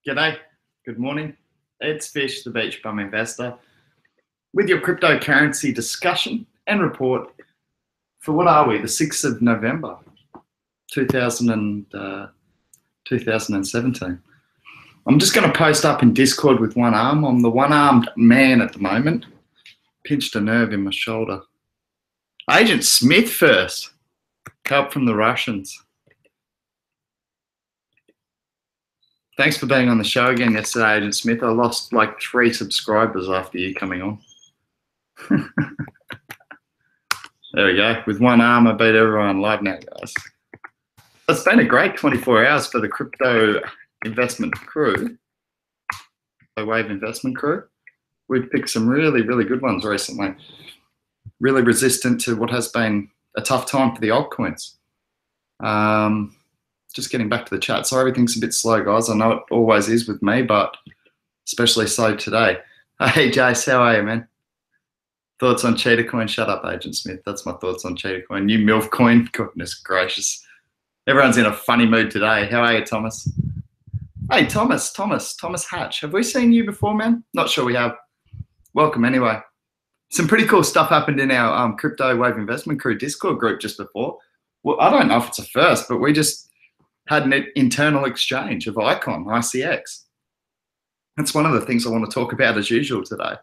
G'day, good morning. It's Fish, the Beach Bum Investor, with your cryptocurrency discussion and report for what are we, the 6th of November, 2017. I'm just going to post up in Discord with one arm. I'm the one-armed man at the moment. Pinched a nerve in my shoulder. Agent Smith first. Help from the Russians. Thanks for being on the show again yesterday, Agent Smith. I lost like 3 subscribers after you coming on. There we go. With one arm, I beat everyone live now, guys. It's been a great 24 hours for the crypto investment crew, the Wave investment crew. We've picked some really, really good ones recently. Really resistant to what has been a tough time for the altcoins. Just getting back to the chat. So everything's a bit slow, guys. I know it always is with me, but especially so today. Hey, Jace, how are you, man? Thoughts on Cheetah Coin? Shut up, Agent Smith. That's my thoughts on Cheetah Coin. New MILF coin. Goodness gracious. Everyone's in a funny mood today. How are you, Thomas? Hey, Thomas Hatch. Have we seen you before, man? Not sure we have. Welcome anyway. Some pretty cool stuff happened in our Crypto Wave Investment Crew Discord group just before. Well, I don't know if it's a first, but we just had an internal exchange of ICX. That's one of the things I want to talk about as usual today.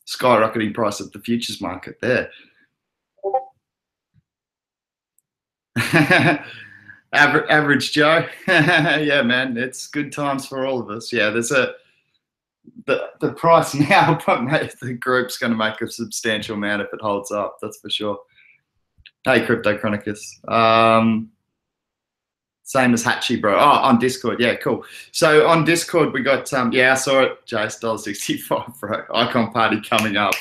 Skyrocketing price of the futures market there. Average Joe. Yeah, man, it's good times for all of us. Yeah, there's the price now, but mate, the group's going to make a substantial amount if it holds up. That's for sure. Hey, Crypto Chronicus. Same as Hatchy, bro. Oh, on Discord. Yeah, cool. So on Discord, we got, yeah, I saw it. Jace, $1.65, bro. Icon party coming up.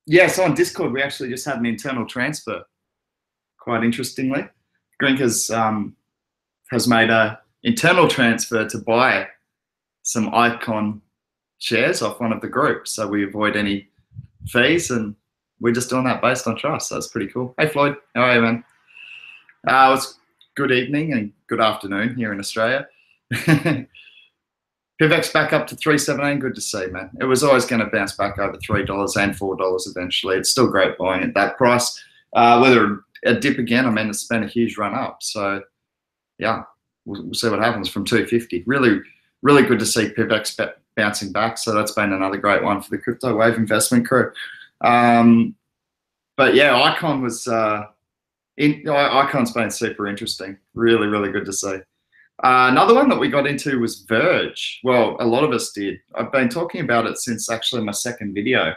Yeah, so on Discord, we actually just had an internal transfer. Quite interestingly. Grinkers has made a internal transfer to buy some Icon shares off one of the groups. So we avoid any fees, and we're just doing that based on trust. So that's pretty cool. Hey, Floyd. How are you, man? It's good evening and good afternoon here in Australia. PIVX back up to 3.17. Good to see, man. It was always going to bounce back over $3 and $4 eventually. It's still great buying at that price. Whether a dip again, I mean, it's been a huge run up. So, yeah, we'll see what happens from 250. Really, really good to see PIVX bouncing back. So that's been another great one for the Crypto Wave investment crew. But yeah, Icon was. Icon's been super interesting. Really, really good to see. Another one that we got into was Verge. Well, a lot of us did. I've been talking about it since actually my second video.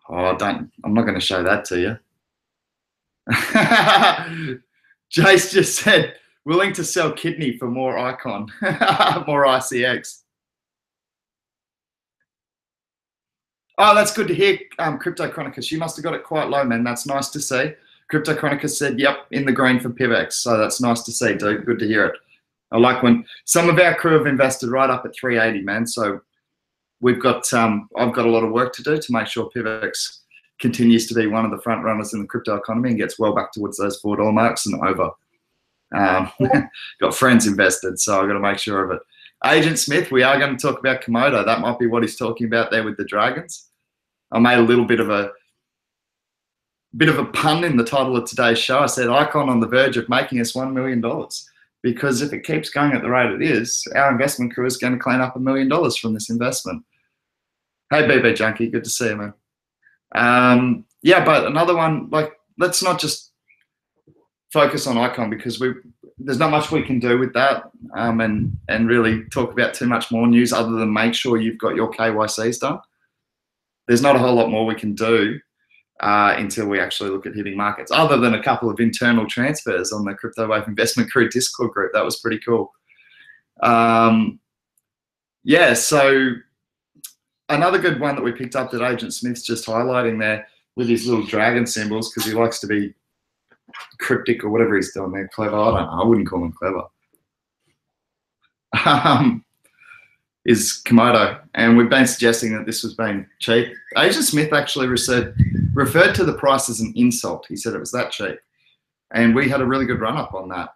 Oh, I'm not going to show that to you. Jace just said, willing to sell kidney for more Icon, more ICX. Oh, that's good to hear, Crypto Chronicus. You must have got it quite low, man. That's nice to see. Crypto Chronicus said, yep, in the green for PIVX. So that's nice to see, dude. Good to hear it. I like when some of our crew have invested right up at 380, man. So we've got, I've got a lot of work to do to make sure PIVX continues to be one of the front runners in the crypto economy and gets well back towards those $4 marks and over. Got friends invested, so I've got to make sure of it. Agent Smith, we are going to talk about Komodo. That might be what he's talking about there with the dragons. I made a little bit of a pun in the title of today's show. I said Icon on the verge of making us $1 million, because if it keeps going at the rate it is, our investment crew is going to clean up $1 million from this investment. Hey, BB Junkie, good to see you, man. Yeah, but another one, like, let's not just focus on Icon, because there's not much we can do with that, and really talk about too much more news other than make sure you've got your KYCs done. There's not a whole lot more we can do until we actually look at hitting markets, other than a couple of internal transfers on the Crypto Wave Investment Crew Discord group. That was pretty cool. Yeah, so another good one that we picked up that Agent Smith's just highlighting there with his little dragon symbols, because he likes to be cryptic or whatever he's doing there. Clever, I don't know. I wouldn't call him clever. Is Komodo, and we've been suggesting that this was being cheap. Agent Smith actually referred to the price as an insult. He said it was that cheap, and we had a really good run up on that.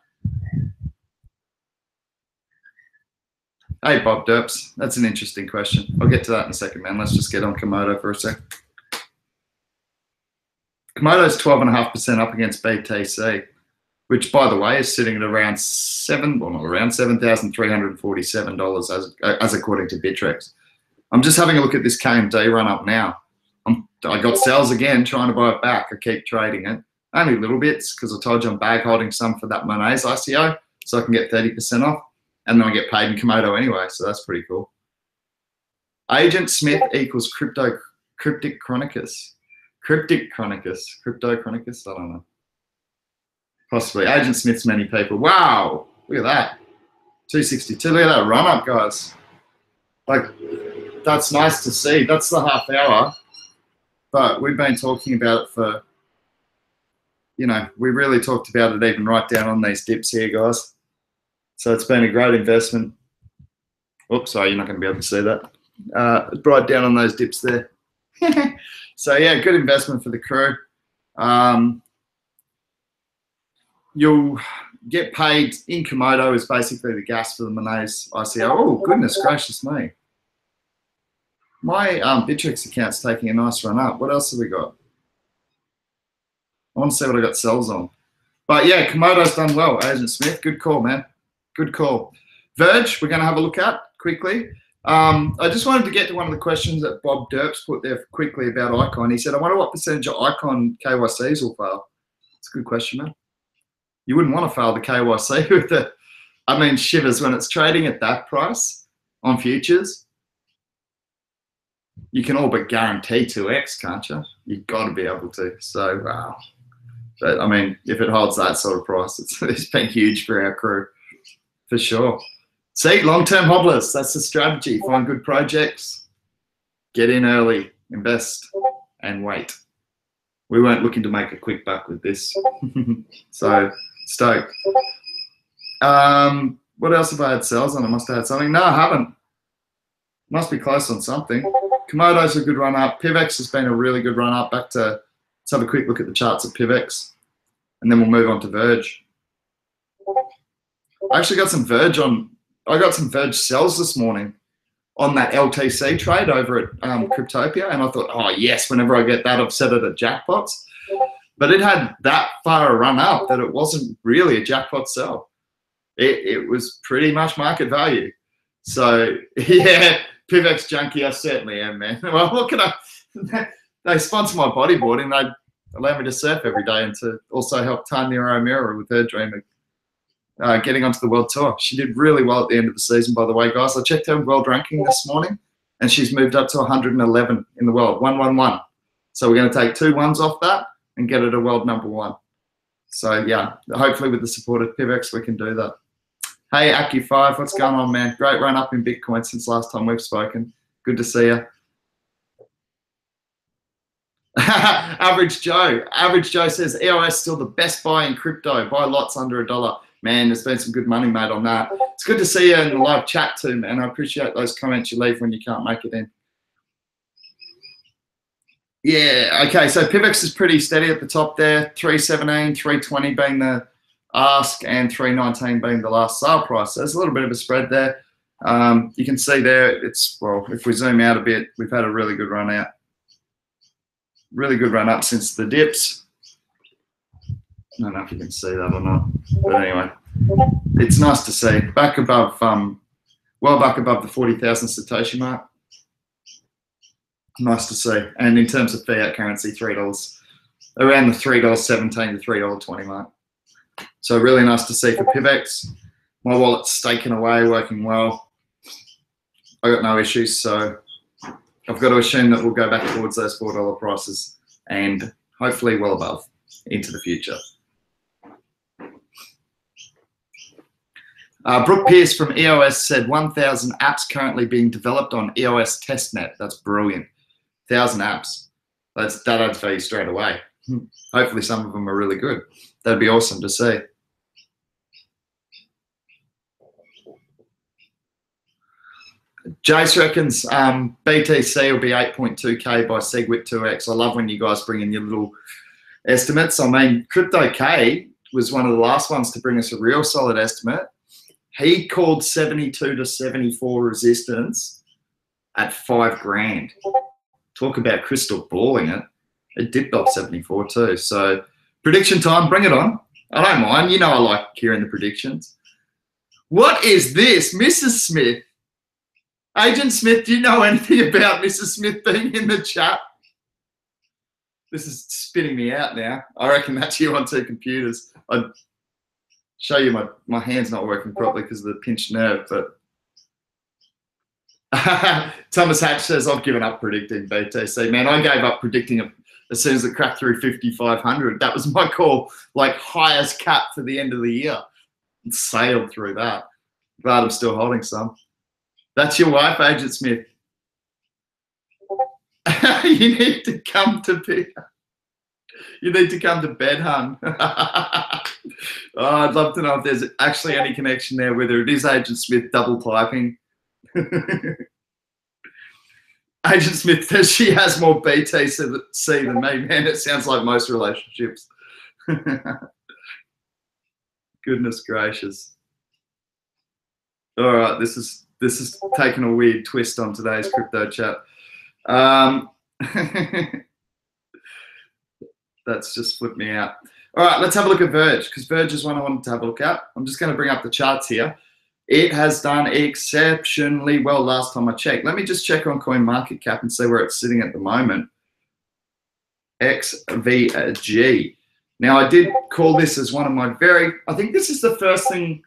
Hey, Bob Derps, that's an interesting question. I'll get to that in a second, man. Let's just get on Komodo for a sec. Komodo's 12.5% up against BTC, which, by the way, is sitting at around $7,347 as according to Bittrex. I'm just having a look at this KMD run up now. I got sales again, trying to buy it back. I keep trading it, only little bits because I told you I'm bag holding some for that Monet's ICO, so I can get 30% off, and then I get paid in Komodo anyway, so that's pretty cool. Agent Smith equals Cryptic Chronicus. Crypto Chronicus, I don't know. Possibly. Agent Smith's many people. Wow, look at that. 262, look at that run up, guys. Like, that's nice to see. That's the half hour, but we've been talking about it for, you know, we really talked about it even right down on these dips here, guys. So it's been a great investment. Oops, sorry, you're not going to be able to see that. Right down on those dips there. So yeah, good investment for the crew. You'll get paid in Komodo is basically the gas for the Monet's ICO. Oh, goodness gracious me. My Bittrex account's taking a nice run up. What else have we got? I want to see what I got sells on. But yeah, Komodo's done well. Agent Smith, good call, man. Good call. Verge, we're going to have a look at quickly. I just wanted to get to one of the questions that Bob Derps put there quickly about Icon. He said, I wonder what percentage of Icon KYCs will fail. It's a good question, man. You wouldn't want to fail the KYC with it. I mean, shivers, when it's trading at that price on futures, you can all but guarantee 2x, can't you? You've got to be able to. So, wow. But, I mean, if it holds that sort of price, it's been huge for our crew, for sure. See, long-term hodlers, that's the strategy. Find good projects, get in early, invest, and wait. We weren't looking to make a quick buck with this. So, stoked. What else have I had sales on? I must have had something. No, I haven't. Must be close on something. Komodo's a good run up. PIVX has been a really good run up. Back to, let's have a quick look at the charts of PIVX, and then we'll move on to Verge. I actually got some Verge on. I got some Verge sells this morning on that LTC trade over at Cryptopia, and I thought, oh yes, whenever I get that, I've set it at jackpots. But it had that far a run up that it wasn't really a jackpot sell. It was pretty much market value. So yeah, PIVX junkie, I certainly am, man. Well, what can I? They sponsor my bodyboard and they allow me to surf every day and to also help Tanya O'Meara with her dream of getting onto the world tour. She did really well at the end of the season, by the way, guys. I checked her world ranking this morning and she's moved up to 111 in the world, 111. So we're going to take 2 ones off that and get her to world #1. So yeah, hopefully with the support of PIVX, we can do that. Hey, Aki5, what's going on, man? Great run up in Bitcoin since last time we've spoken. Good to see you. Average Joe says EOS still the best buy in crypto. Buy lots under $1. Man, there's been some good money made on that. It's good to see you in the live chat too, man. I appreciate those comments you leave when you can't make it in. Yeah, okay, so PIVX is pretty steady at the top there. 317, 320 being the ask and 319 being the last sale price. So there's a little bit of a spread there. You can see there, it's, well, if we zoom out a bit, we've had a really good run out. Really good run up since the dips. I don't know if you can see that or not, but anyway, it's nice to see. Back above, well back above the 40,000 Satoshi mark. Nice to see. And in terms of fiat currency, $3, around the $3.17 to $3.20 mark. So really nice to see for PIVX. My wallet's staking away, working well. I got no issues, so I've got to assume that we'll go back towards those $4 prices and hopefully well above into the future. Brooke Pierce from EOS said 1,000 apps currently being developed on EOS testnet. That's brilliant. 1,000 apps. That adds value straight away. Hopefully some of them are really good. That'd be awesome to see. Jace reckons BTC will be 8.2K by SegWit2X. I love when you guys bring in your little estimates. I mean, Crypto K was one of the last ones to bring us a real solid estimate. He called 72 to 74 resistance at 5 grand. Talk about crystal balling it. It dipped off 74 too. So prediction time, bring it on. I don't mind. You know I like hearing the predictions. What is this? Mrs. Smith. Agent Smith, do you know anything about Mrs. Smith being in the chat? This is spinning me out now. I reckon that's you on 2 computers. I'd show you my hand's not working properly because of the pinched nerve, but Thomas Hatch says, I've given up predicting BTC. Man, I gave up predicting it as soon as it cracked through 5,500. That was my call, like highest cap for the end of the year. And sailed through that. Glad I'm still holding some. That's your wife, Agent Smith. You need to come to bed. You need to come to bed, hun. Oh, I'd love to know if there's actually any connection there, whether it is Agent Smith double typing. Agent Smith says she has more BTC than me. Man, it sounds like most relationships. Goodness gracious. All right, this is taking a weird twist on today's crypto chat. That's just flipped me out. All right, let's have a look at Verge, because Verge is one I wanted to have a look at. I'm just going to bring up the charts here. It has done exceptionally well last time I checked. Let me just check on CoinMarketCap and see where it's sitting at the moment. XVG. Now, I did call this as one of my I think this is the first thing.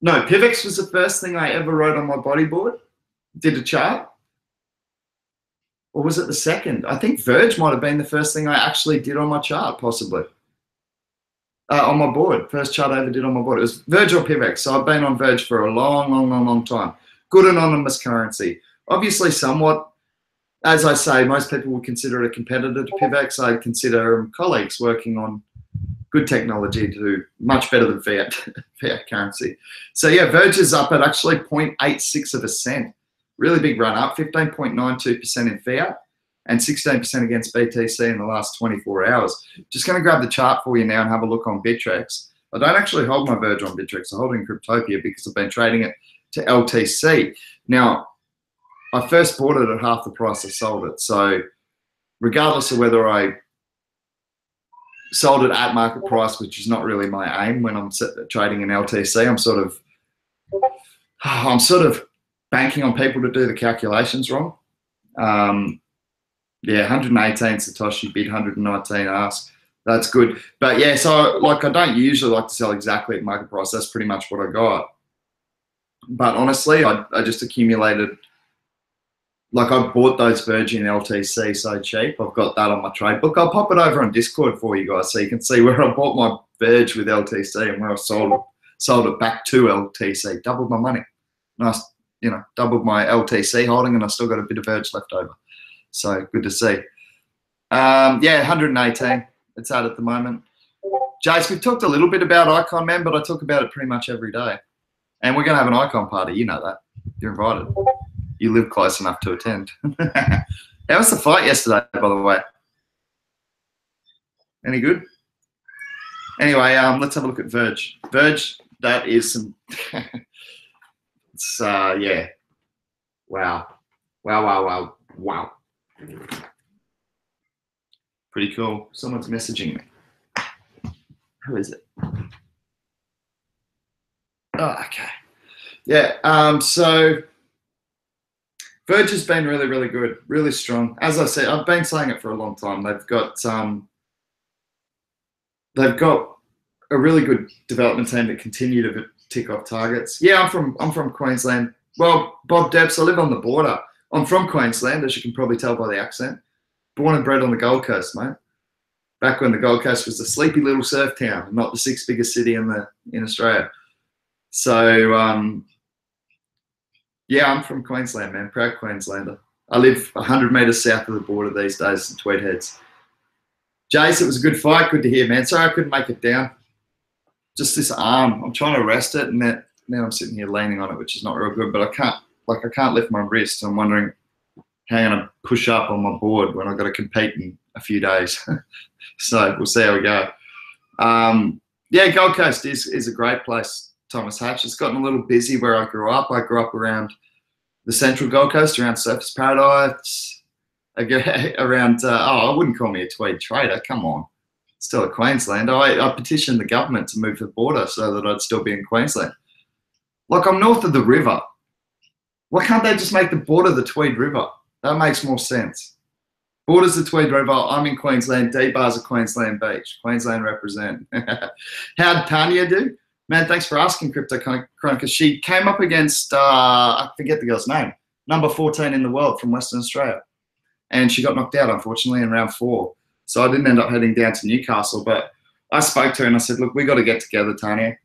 No, PIVX was the first thing I ever wrote on my bodyboard. Did a chart. Or was it the second? I think Verge might have been the first thing I actually did on my chart, possibly. On my board. First chart I ever did on my board. It was Verge or PIVX. So I've been on Verge for a long time. Good anonymous currency. Obviously, somewhat, as I say, most people would consider it a competitor to PIVX. I consider colleagues working on good technology to do much better than fiat currency. So yeah, Verge is up at actually 0.86 of a cent. Really big run up, 15.92% in fiat and 16% against BTC in the last 24 hours. Just going to grab the chart for you now and have a look on Bittrex. I don't actually hold my Verge on Bittrex. I hold it in Cryptopia because I've been trading it to LTC. Now, I first bought it at half the price I sold it. So regardless of whether I sold it at market price, which is not really my aim when I'm trading in LTC, I'm sort of banking on people to do the calculations wrong. Yeah, 118 Satoshi bid, 119 ask. That's good. But yeah, so like I don't usually like to sell exactly at market price. That's pretty much what I got. But honestly, I just accumulated, like I bought those Verge in LTC so cheap. I've got that on my trade book. I'll pop it over on Discord for you guys so you can see where I bought my Verge with LTC and where I sold it back to LTC. Doubled my money. Nice. You know, doubled my LTC holding and I still got a bit of Verge left over. So good to see. Yeah, 118 it's at the moment. Jace, we've talked a little bit about Icon, man, but I talk about it pretty much every day. And we're going to have an Icon party. You know that. You're invited. You live close enough to attend. How was the fight yesterday, by the way? Any good? Anyway, let's have a look at Verge. Verge, that is some... It's, yeah. Wow. Pretty cool. Someone's messaging me. Who is it? Oh, okay. Yeah, so Verge has been really good, really strong. As I said, I've been saying it for a long time. They've got a really good development team that continue to tick off targets. Yeah, I'm from Queensland. Well, Bob Debs, I live on the border. I'm from Queensland, as you can probably tell by the accent. Born and bred on the Gold Coast, mate. Back when the Gold Coast was a sleepy little surf town, not the 6th biggest city in Australia. So, yeah, I'm from Queensland, man. Proud Queenslander. I live 100 metres south of the border these days in Tweed Heads. Jace, it was a good fight. Good to hear, man. Sorry I couldn't make it down. Just this arm. I'm trying to rest it, and now I'm sitting here leaning on it, which is not real good. But I can't lift my wrist. I'm wondering how I'm going to push up on my board when I've got to compete in a few days. So we'll see how we go. Yeah, Gold Coast is a great place, Thomas Hatch. It's gotten a little busy where I grew up. I grew up around the central Gold Coast, around Surfers Paradise, around, I wouldn't call me a tweed trader, come on. Still a Queenslander. I petitioned the government to move the border so that I'd still be in Queensland. Like, I'm north of the river. Why can't they just make the border the Tweed River? That makes more sense. Borders the Tweed River, I'm in Queensland, D-Bar's a Queensland beach. Queensland represent. How'd Tanya do? Man, thanks for asking, Crypto Chronica. She came up against, I forget the girl's name, number 14 in the world from Western Australia. And she got knocked out, unfortunately, in round 4. So I didn't end up heading down to Newcastle, but I spoke to her and I said, look, we got to get together, Tanya.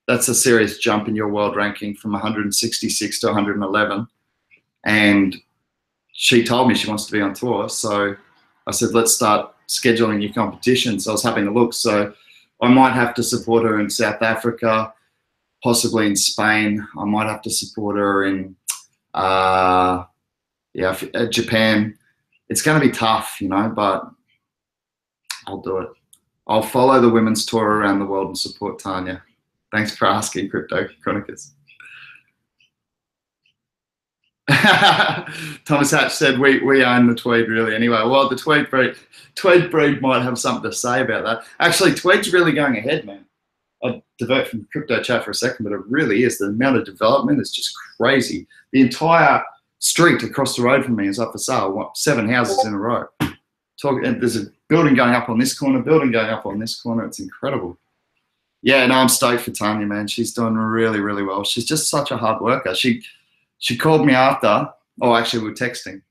That's a serious jump in your world ranking from 166 to 111. And she told me she wants to be on tour. So I said, let's start scheduling your competition. So I was having a look. So I might have to support her in South Africa, possibly in Spain. I might have to support her in Japan. It's going to be tough, you know, but I'll do it. I'll follow the women's tour around the world and support Tanya. Thanks for asking, Crypto Chronicles. Thomas Hatch said we own the tweed really anyway. Well, the tweed breed might have something to say about that. Actually, tweed's really going ahead, man. I'll divert from crypto chat for a second, but it really is. The amount of development is just crazy. The entire street across the road from me is up for sale. 7 houses in a row. There's a building going up on this corner, building going up on this corner. It's incredible. Yeah, no, I'm stoked for Tanya, man. She's doing really, really well. She's just such a hard worker. She called me after, actually we were texting,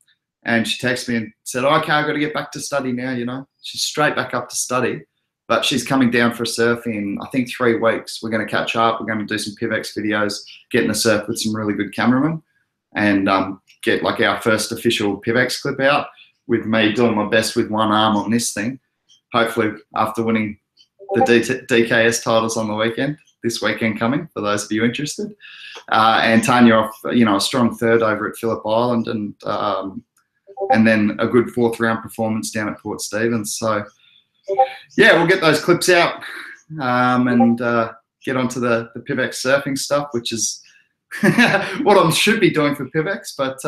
and she texted me and said, okay, I've got to get back to study now, you know. She's straight back up to study, but she's coming down for a surf in, I think, 3 weeks. We're going to catch up. We're going to do some PIVX videos, get in the surf with some really good cameramen, and get like our first official PIVX clip out with me doing my best with one arm on this thing. Hopefully after winning the DKS titles on the weekend, this weekend coming, for those of you interested. And Tanya off, you know, a strong 3rd over at Phillip Island, and then a good 4th round performance down at Port Stephens. So yeah, we'll get those clips out and get onto the PIVX surfing stuff, which is what I should be doing for PIVX. But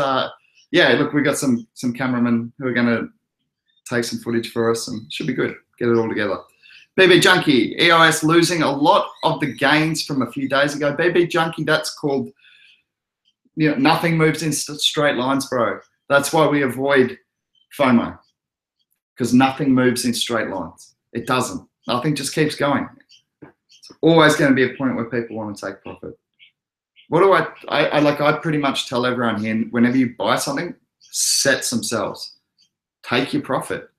yeah, look, we got some cameramen who are going to take some footage for us, and should be good. Get it all together. BB Junkie, EOS losing a lot of the gains from a few days ago. BB Junkie, that's called, you know, nothing moves in straight lines, bro. That's why we avoid FOMO, because nothing moves in straight lines. It doesn't. Nothing just keeps going. It's always going to be a point where people want to take profit. What do I pretty much tell everyone here, whenever you buy something, set some sells. Take your profit.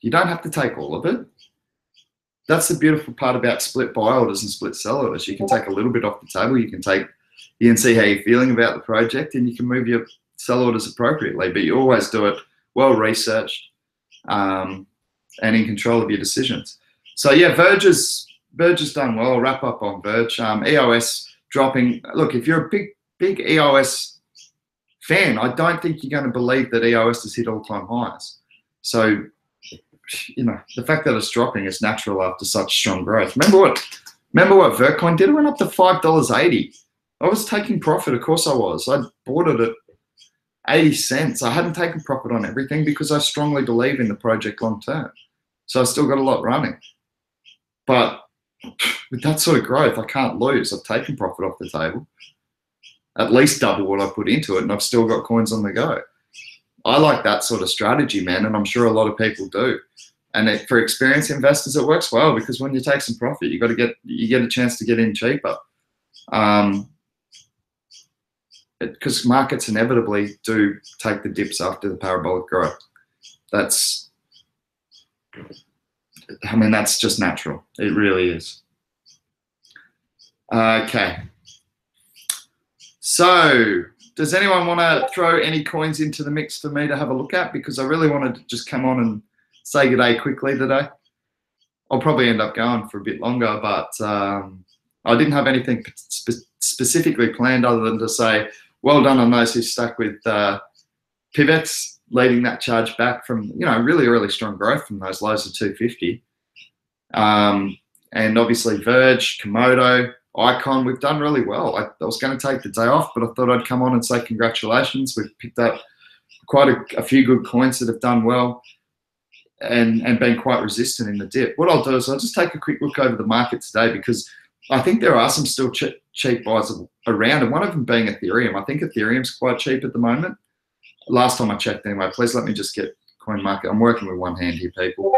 You don't have to take all of it. That's the beautiful part about split buy orders and split sell orders. You can take a little bit off the table. You can see how you're feeling about the project, and you can move your sell orders appropriately. But you always do it well researched and in control of your decisions. So yeah, Verge has done well. I'll wrap up on Verge. EOS dropping. Look, if you're a big EOS fan, I don't think you're going to believe that EOS has hit all-time highs. So, you know, the fact that it's dropping is natural after such strong growth. Remember what Vercoin did? It went up to $5.80. I was taking profit. Of course I was. I bought it at 80 cents. I hadn't taken profit on everything because I strongly believe in the project long term. So I still got a lot running. But with that sort of growth, I can't lose. I've taken profit off the table. At least double what I put into it, and I've still got coins on the go. I like that sort of strategy, man, and I'm sure a lot of people do. And for experienced investors, it works well, because when you take some profit, you get a chance to get in cheaper. Because markets inevitably do take the dips after the parabolic growth. That's just natural. It really is. Okay. So, does anyone want to throw any coins into the mix for me to have a look at? Because I really wanted to just come on and say good day quickly today. I'll probably end up going for a bit longer, but I didn't have anything specifically planned other than to say, well done on those who stuck with PIVX, leading that charge back from, you know, really, really strong growth from those lows of 250. And obviously Verge, Komodo, Icon, we've done really well. I was going to take the day off, but I thought I'd come on and say congratulations. We've picked up quite a few good coins that have done well and been quite resistant in the dip. What I'll do is I'll just take a quick look over the market today, because I think there are some still cheap buys around, and one of them being Ethereum. I think Ethereum's quite cheap at the moment. Last time I checked anyway. Please let me just get coin market. I'm working with one hand here, people.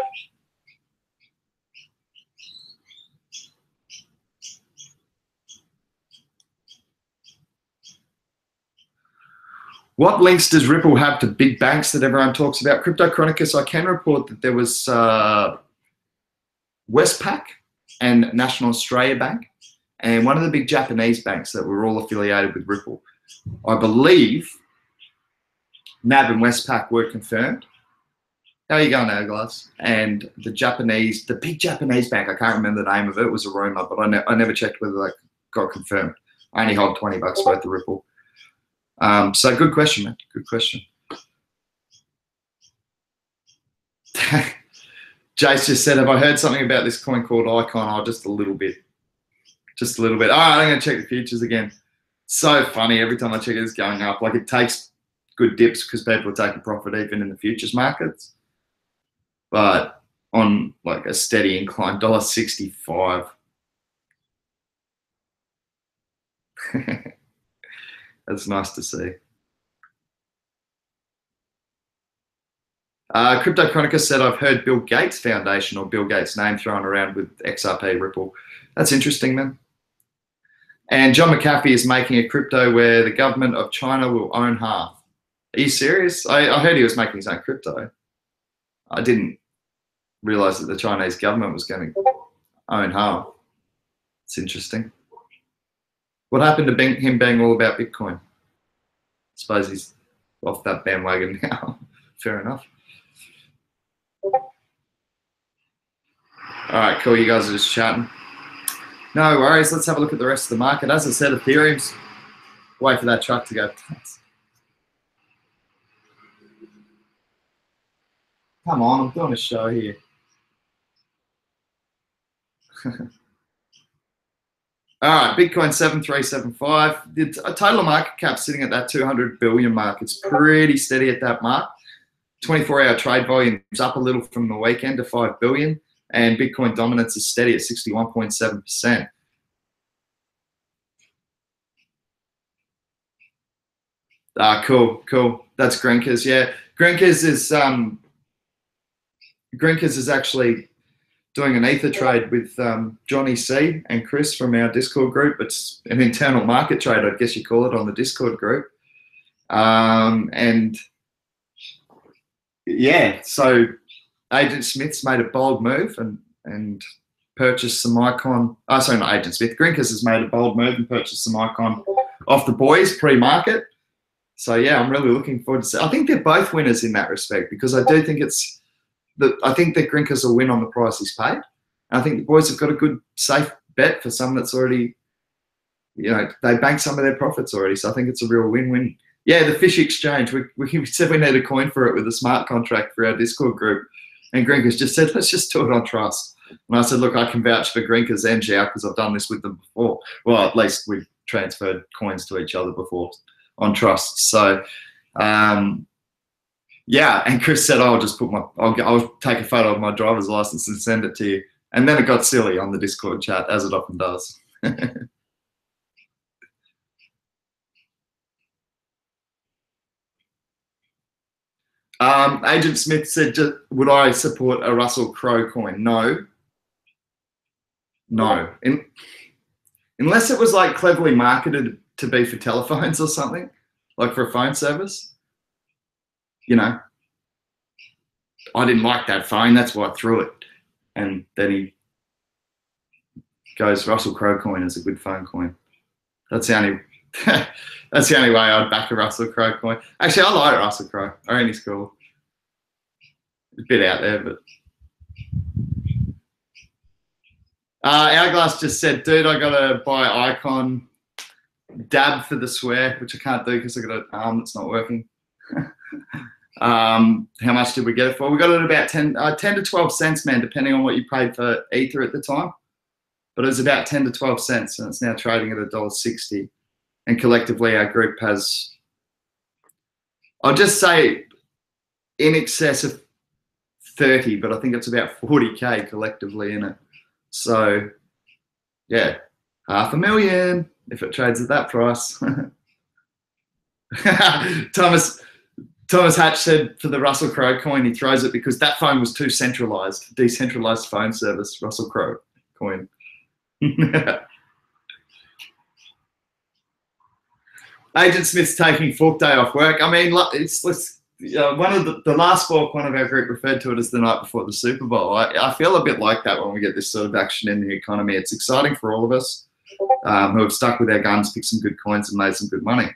What links does Ripple have to big banks that everyone talks about? Crypto Chronicus, I can report that there was Westpac and National Australia Bank, and one of the big Japanese banks that were all affiliated with Ripple. I believe NAB and Westpac were confirmed. How are you going, Hourglass? And the big Japanese bank, I can't remember the name of it, was a rumor, but I never checked whether they got confirmed. I only hold $20 worth of Ripple. So good question, man. Good question. Jace just said, have I heard something about this coin called Icon? Oh, just a little bit. Just a little bit. All right, I'm going to check the futures again. So funny. Every time I check it, it's going up. Like, it takes good dips because people are taking profit even in the futures markets. But on like a steady incline, $1.65. That's nice to see. Crypto Chronicus said, I've heard Bill Gates Foundation or Bill Gates' name thrown around with XRP Ripple. That's interesting, man. And John McAfee is making a crypto where the government of China will own half. Are you serious? I heard he was making his own crypto. I didn't realize that the Chinese government was going to own half. It's interesting. What happened to him being all about Bitcoin? I suppose he's off that bandwagon now. Fair enough. All right, cool. You guys are just chatting. No worries. Let's have a look at the rest of the market. As I said, Ethereum's wait for that truck to go past. Come on, I'm doing a show here. All right, Bitcoin 7375. The total market cap sitting at that 200 billion mark. It's pretty steady at that mark. 24-hour trade volume is up a little from the weekend to 5 billion, and Bitcoin dominance is steady at 61.7%. Cool. That's Grinkers. Yeah, Grinkers is actually doing an ether trade with Johnny C and Chris from our Discord group. It's an internal market trade, I guess you call it, on the Discord group. And yeah, so Agent Smith's made a bold move and purchased some Icon. Oh, sorry, not Agent Smith. Grinkers has made a bold move and purchased some Icon off the boys pre-market. So yeah, I'm really looking forward to see. I think they're both winners in that respect, because I do think I think that Grinkers will win on the price he's paid. And I think the boys have got a good, safe bet for someone that's already, they banked some of their profits already. So I think it's a real win-win. Yeah, the fish exchange. We said we need a coin for it with a smart contract for our Discord group. And Grinkers just said, let's just do it on trust. And I said, look, I can vouch for Grinkers and Zhao because I've done this with them before. Well, at least we've transferred coins to each other before on trust. So, yeah, and Chris said, I'll just I'll take a photo of my driver's license and send it to you. And then it got silly on the Discord chat, as it often does. Agent Smith said, would I support a Russell Crowe coin? No. Unless it was like cleverly marketed to be for telephones or something, like for a phone service. I didn't like that phone, that's why I threw it. And then he goes, Russell Crowe coin is a good phone coin. That's the only that's the only way I'd back a Russell Crowe coin. Actually, I like Russell Crowe. I think he's cool. A bit out there, but Hourglass just said, dude, I gotta buy Icon dab for the swear, which I can't do because I got an arm that's not working. How much did we get it for? We got it at about 10 to 12 cents, man, depending on what you paid for Ether at the time. but it was about 10 to 12 cents, and it's now trading at $1.60. And collectively, our group has, I'll just say, in excess of 30, but I think it's about 40K collectively in it. So, yeah, $500,000 if it trades at that price. Thomas Hatch said for the Russell Crowe coin, he throws it because that phone was too centralized, decentralized phone service, Russell Crowe coin. Agent Smith's taking 4th day off work. I mean, it's one of the last fork, one of our group referred to it as the night before the Super Bowl. I feel a bit like that when we get this sort of action in the economy. It's exciting for all of us who have stuck with our guns, picked some good coins and made some good money.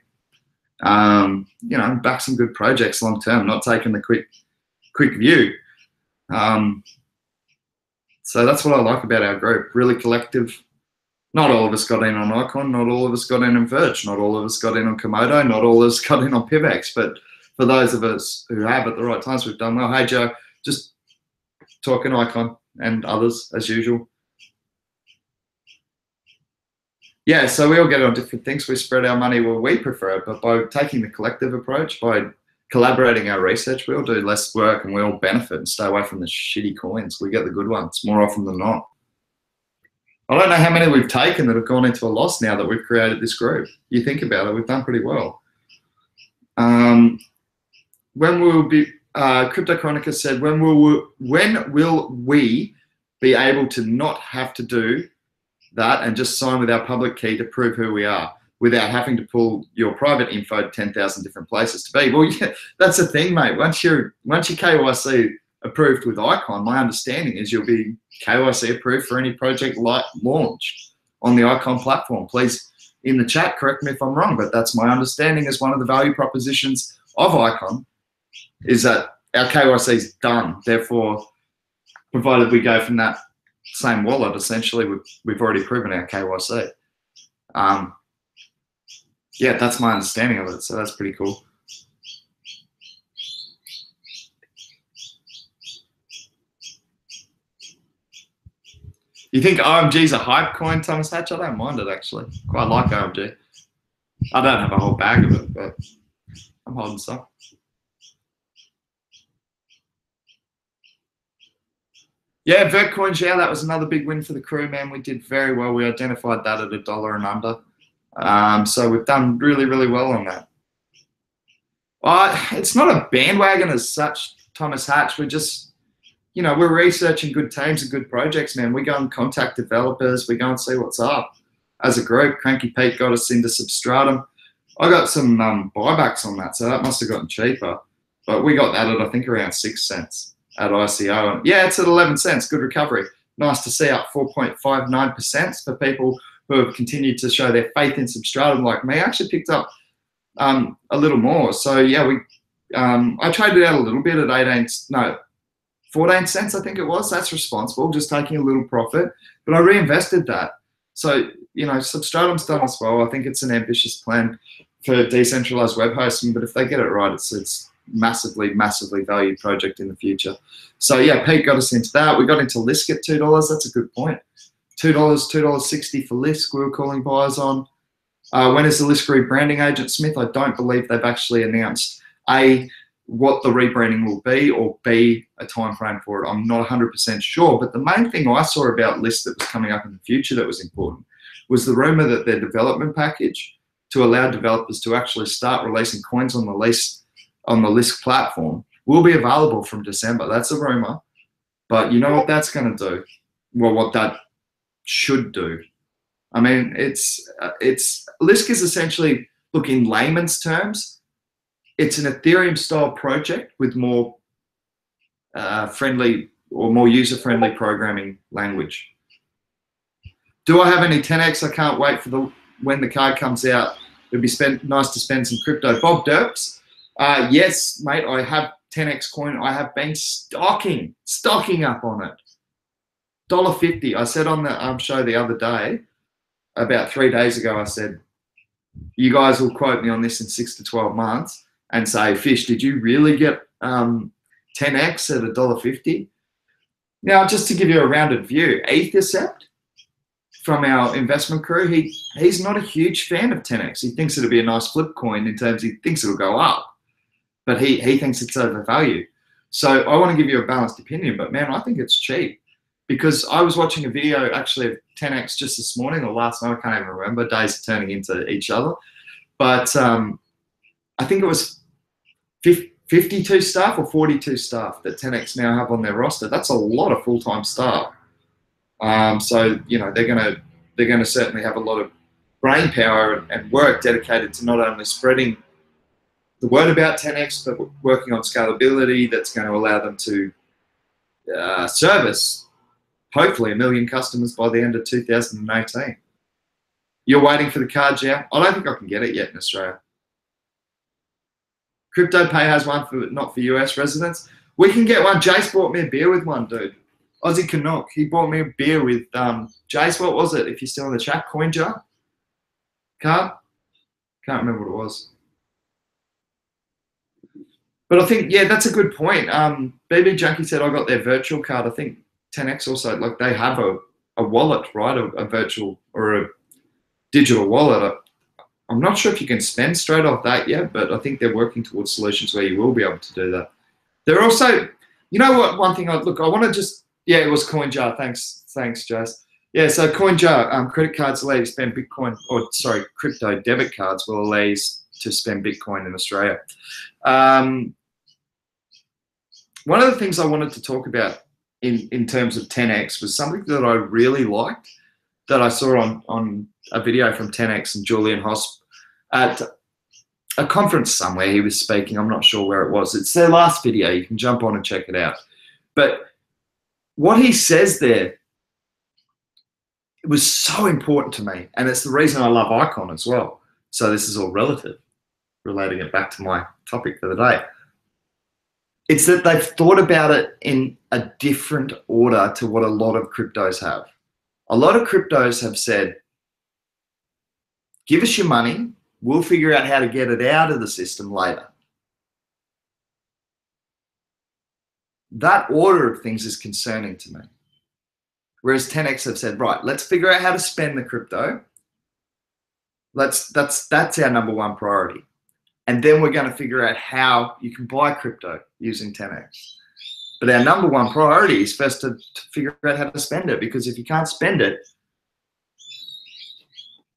You know, back some good projects long term, not taking the quick view. So that's what I like about our group. Really collective. Not all of us got in on Icon, not all of us got in on Verge, not all of us got in on Komodo, not all of us got in on PIVX, but for those of us who have at the right times, we've done well. Hey Joe, just talking Icon and others as usual. Yeah, so we all get on different things. We spread our money where we prefer it, but by taking the collective approach, by collaborating our research, we all do less work and we all benefit and stay away from the shitty coins. We get the good ones more often than not. I don't know how many we've taken that have gone into a loss now that we've created this group. You think about it, we've done pretty well. When will be, Crypto Chronica said, when will we be able to not have to do that and just sign with our public key to prove who we are without having to pull your private info to 10,000 different places to be? Well, yeah, that's the thing, mate. Once you KYC approved with Icon, my understanding is you'll be KYC approved for any project launched on the Icon platform. Please, in the chat, correct me if I'm wrong, but that's my understanding as one of the value propositions of Icon is that our KYC is done. Therefore, provided we go from that same wallet, essentially, we've already proven our KYC. Yeah, that's my understanding of it, so that's pretty cool. You think OMG's a hype coin, Thomas Hatch? I don't mind it, actually. Quite like OMG. I don't have a whole bag of it, but I'm holding some. Yeah, Vertcoin, yeah, that was another big win for the crew, man. We did very well. We identified that at $1 and under. So we've done really, really well on that. It's not a bandwagon as such, Thomas Hatch. We're just, you know, we're researching good teams and good projects, man. We go and contact developers. We go and see what's up. As a group, Cranky Pete got us into Substratum. I got some buybacks on that, so that must have gotten cheaper. But we got that at, I think, around 6 cents at ICO. And yeah, it's at 11 cents. Good recovery. Nice to see, up 4.59% for people who have continued to show their faith in Substratum like me. I actually picked up a little more. So yeah, I traded out a little bit at 14 cents, I think it was. That's responsible, just taking a little profit. But I reinvested that. So, you know, Substratum's done as well. I think it's an ambitious plan for decentralized web hosting, but if they get it right, it's massively, massively valued project in the future. So yeah, Pete got us into that. We got into Lisk at $2. That's a good point. $2, $2.60 for Lisk. We were calling buyers on. When is the Lisk rebranding, Agent Smith? I don't believe they've actually announced what the rebranding will be, or B, a time frame for it. I'm not 100% sure, but the main thing I saw about Lisk that was coming up in the future that was important was the rumor that their development package to allow developers to actually start releasing coins on the Lisk platform will be available from December. That's a rumor, but you know what that's going to do? Well, what that should do. I mean, Lisk is essentially, look, in layman's terms, it's an Ethereum style project with more friendly or more user-friendly programming language. Do I have any TenX? I can't wait for when the card comes out. It'd be nice to spend some crypto. Bob Derps, yes, mate, I have TenX coin. I have been stocking up on it. $1.50. I said on the show the other day, about 3 days ago, I said, you guys will quote me on this in 6 to 12 months and say, Fish, did you really get 10x at $1.50? Now, just to give you a rounded view, Ethercept from our investment crew, he's not a huge fan of TenX. He thinks it'll be a nice flip coin in terms he thinks it'll go up, but he thinks it's overvalued. So I want to give you a balanced opinion, but man, I think it's cheap, because I was watching a video actually of TenX just this morning or last night. I can't even remember. Days are turning into each other, but I think it was 52 staff or 42 staff that TenX now have on their roster. That's a lot of full-time staff. So you know they're gonna certainly have a lot of brain power and work dedicated to not only spreading the word about TenX, but working on scalability that's going to allow them to service hopefully 1 million customers by the end of 2018. You're waiting for the card, yeah? I don't think I can get it yet in Australia. CryptoPay has one for not for US residents. We can get one. Jace bought me a beer with one, dude. Aussie Canuck. He bought me a beer with Jace. What was it? If you're still in the chat, coin jar card. Can't remember what it was. But I think, yeah, that's a good point. BB Junkie said I got their virtual card. I think TenX also, like, they have a wallet, right? A virtual or a digital wallet. I'm not sure if you can spend straight off that yet, but I think they're working towards solutions where you will be able to do that. They're also, you know what, one thing I want to just, yeah, it was CoinJar. Thanks, Jaz. Yeah, so CoinJar, credit cards allow you to spend Bitcoin, or sorry, crypto debit cards will allow you to spend Bitcoin in Australia. One of the things I wanted to talk about in terms of TenX was something that I really liked that I saw on a video from TenX and Julian Hosp at a conference somewhere. He was speaking. I'm not sure where it was. It's their last video. You can jump on and check it out. But what he says there, it was so important to me. And it's the reason I love Icon as well. So this is all relative, relating it back to my topic for the day. It's that they've thought about it in a different order to what a lot of cryptos have. A lot of cryptos have said, give us your money, we'll figure out how to get it out of the system later. That order of things is concerning to me. Whereas TenX have said, right, let's figure out how to spend the crypto. That's our number one priority. And then we're going to figure out how you can buy crypto using TenX. But our number one priority is first to figure out how to spend it, because if you can't spend it,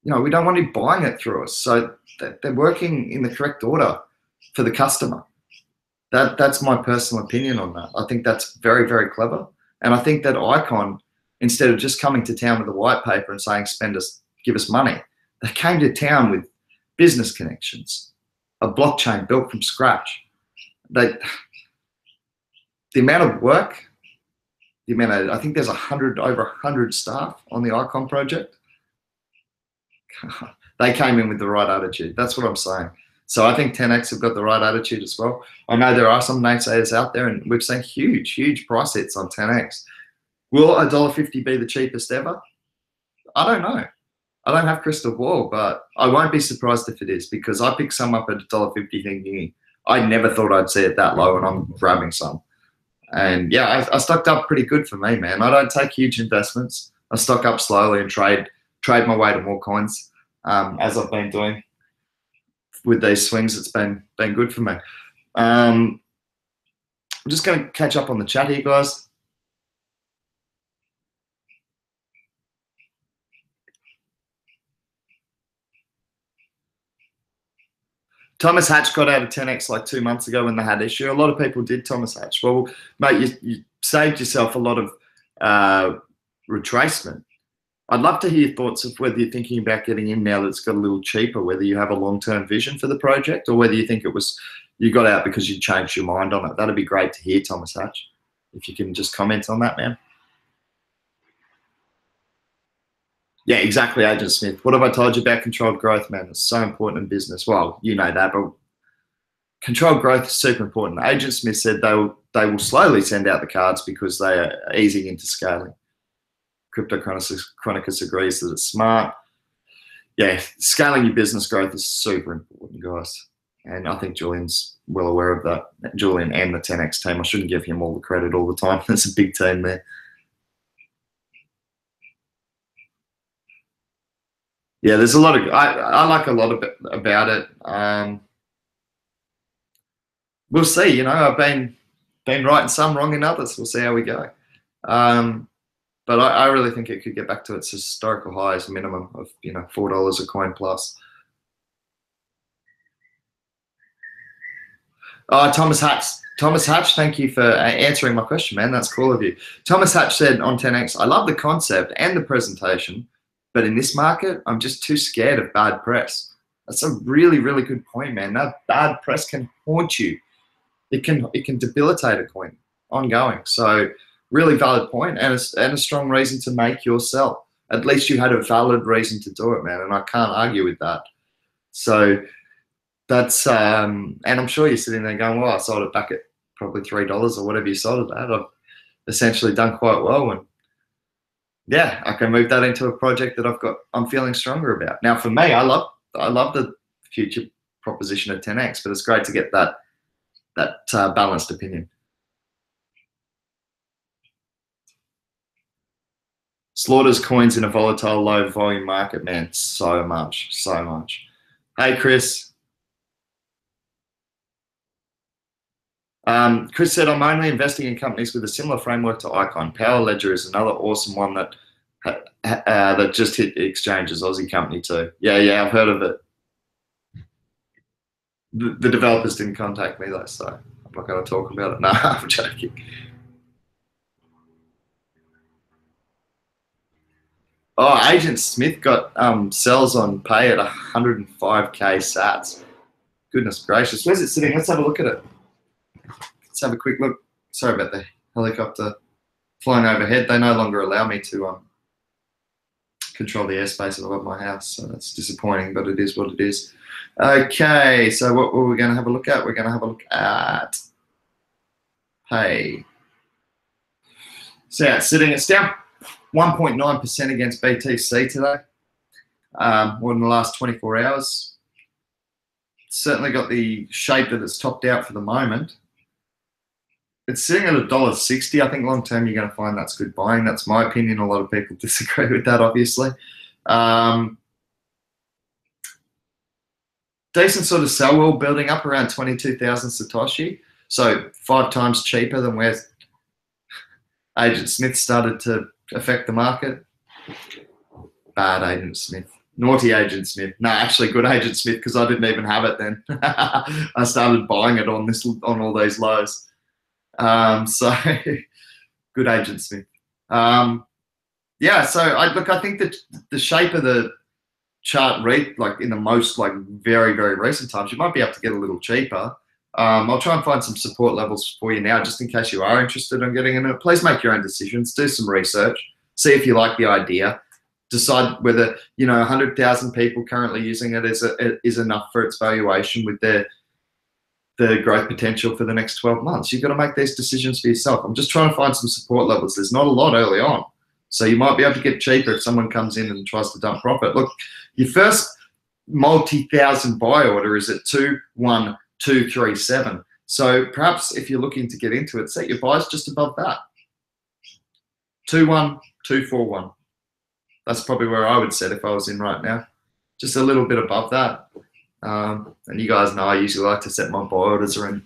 you know, we don't want you buying it through us. So they're working in the correct order for the customer. That's my personal opinion on that. I think that's very, very clever. And I think that Icon, instead of just coming to town with a white paper and saying, give us money, they came to town with business connections, a blockchain built from scratch. The amount of work, I think there's over 100 staff on the Icon project. They came in with the right attitude. That's what I'm saying. So I think TenX have got the right attitude as well. I know there are some naysayers out there, and we've seen huge price hits on TenX. Will $1.50 be the cheapest ever? I don't know. I don't have crystal ball, but I won't be surprised if it is, because I picked some up at $1.50 thinking I never thought I'd see it that low, and I'm grabbing some. And yeah, I stocked up pretty good for me, man. I don't take huge investments. I stock up slowly and trade my way to more coins, as I've been doing with these swings. It's been good for me. I'm just going to catch up on the chat here, guys. Thomas Hatch got out of TenX like 2 months ago when they had issue. A lot of people did, Thomas Hatch. Well, mate, you saved yourself a lot of retracement. I'd love to hear your thoughts of whether you're thinking about getting in now that's got a little cheaper, whether you have a long-term vision for the project, or whether you think it was you got out because you changed your mind on it. That'd be great to hear, Thomas Hatch, if you can just comment on that, man. Yeah, exactly, Agent Smith. What have I told you about controlled growth, man? It's so important in business. Well, you know that, but controlled growth is super important. Agent Smith said they will slowly send out the cards because they are easing into scaling. Crypto Chronicus agrees that it's smart. Yeah, scaling your business growth is super important, guys. And I think Julian's well aware of that. Julian and the TenX team. I shouldn't give him all the credit all the time. There's a big team there. Yeah, there's a lot of, I like a lot of it about it. We'll see, you know, I've been right in some, wrong in others. We'll see how we go. But I really think it could get back to its historical highs minimum of, you know, $4 a coin plus. Thomas Hatch, thank you for answering my question, man. That's cool of you. Thomas Hatch said on TenX, I love the concept and the presentation, but in this market, I'm just too scared of bad press. That's a really, really good point, man. That bad press can haunt you. It can debilitate a coin ongoing. So really valid point, and a strong reason to make your sell. At least you had a valid reason to do it, man, and I can't argue with that. So that's and I'm sure you're sitting there going, well, I sold it back at probably $3 or whatever you sold it at. I've essentially done quite well, and yeah, I can move that into a project that I'm feeling stronger about. Now for me, I love the future proposition of 10x, but it's great to get that balanced opinion. Slaughters coins in a volatile, low volume market, man. So much. Hey, Chris. Chris said, I'm only investing in companies with a similar framework to Icon. Power Ledger is another awesome one that just hit exchanges, Aussie company too. Yeah, I've heard of it. The developers didn't contact me though, so I'm not going to talk about it. No, I'm joking. Oh, Agent Smith got sells on pay at 105k sats. Goodness gracious. Where's it sitting? Let's have a look at it. Let's have a quick look. Sorry about the helicopter flying overhead. They no longer allow me to control the airspace above my house, so that's disappointing, but it is what it is. Okay, so what were we going to have a look at? We're going to have a look at pay. So yeah, it's down 1.9% against BTC today, more than the last 24 hours. Certainly got the shape that it's topped out for the moment. It's sitting at $1.60. I think long term you're going to find that's good buying. That's my opinion. A lot of people disagree with that, obviously. Decent sort of sell wall building up around 22,000 Satoshi. So 5 times cheaper than where Agent Smith started to affect the market. Bad Agent Smith. Naughty Agent Smith. No, actually good Agent Smith, because I didn't even have it then. I started buying it on all these lows. So good Agent Smith. Yeah, so I think that the shape of the chart like in the most very, very recent times, you might be able to get a little cheaper. I'll try and find some support levels for you now, just in case you are interested in getting in it. Please make your own decisions, do some research, see if you like the idea, decide whether, 100,000 people currently using it is enough for its valuation with the growth potential for the next 12 months. You've got to make these decisions for yourself. I'm just trying to find some support levels. There's not a lot early on. So you might be able to get cheaper if someone comes in and tries to dump profit. Look, your first multi-thousand buy order is at 21237. So perhaps if you're looking to get into it, set your buys just above that. 21241. That's probably where I would set if I was in right now. Just a little bit above that. And you guys know I usually like to set my buy orders around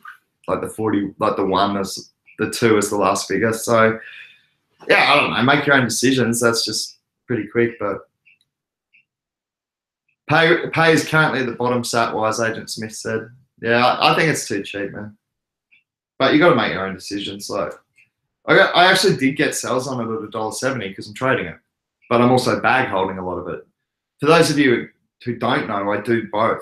like the 40, like the 1 as the 2 as the last figure. So yeah, I don't know. Make your own decisions. That's just pretty quick. But pay is currently at the bottom sat-wise, Agent Smith said. Yeah, I think it's too cheap, man. But you got to make your own decisions. Like, I actually did get sales on it at $1.70 because I'm trading it, but I'm also bag holding a lot of it. For those of you who don't know, I do both.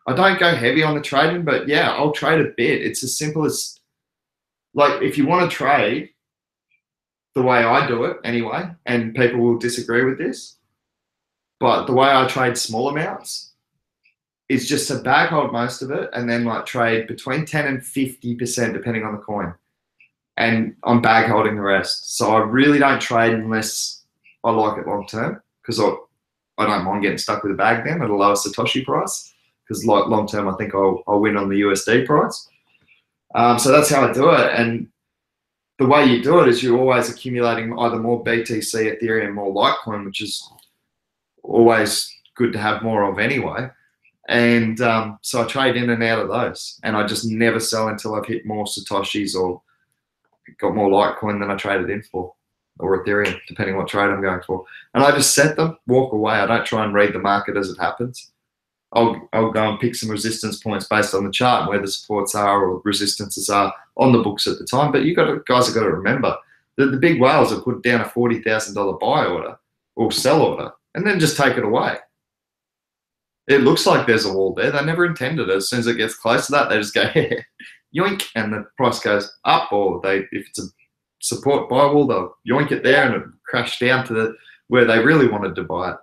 I don't go heavy on the trading, but yeah, I'll trade a bit. It's as simple as, like, if you want to trade the way I do it anyway, and people will disagree with this, but the way I trade small amounts is just to bag hold most of it and then like trade between 10 and 50% depending on the coin. And I'm bag holding the rest. So I really don't trade unless I like it long term, because I don't mind getting stuck with a bag then at a lower Satoshi price, because like long term I think I'll win on the USD price. So that's how I do it. And the way you do it is you're always accumulating either more BTC, Ethereum, or Litecoin, which is always good to have more of anyway. And so I trade in and out of those, and I just never sell until I've hit more Satoshis or got more Litecoin than I traded in for, or Ethereum, depending what trade I'm going for. And I just set them, walk away. I don't try and read the market as it happens. I'll go and pick some resistance points based on the chart and where the supports are or resistances are on the books at the time. But guys have got to remember that the big whales have put down a $40,000 buy order or sell order and then just take it away. It looks like there's a wall there. They never intended it. As soon as it gets close to that, they just go, yoink, and the price goes up. Or if it's a support buy wall, they'll yoink it there and it crash down to where they really wanted to buy it.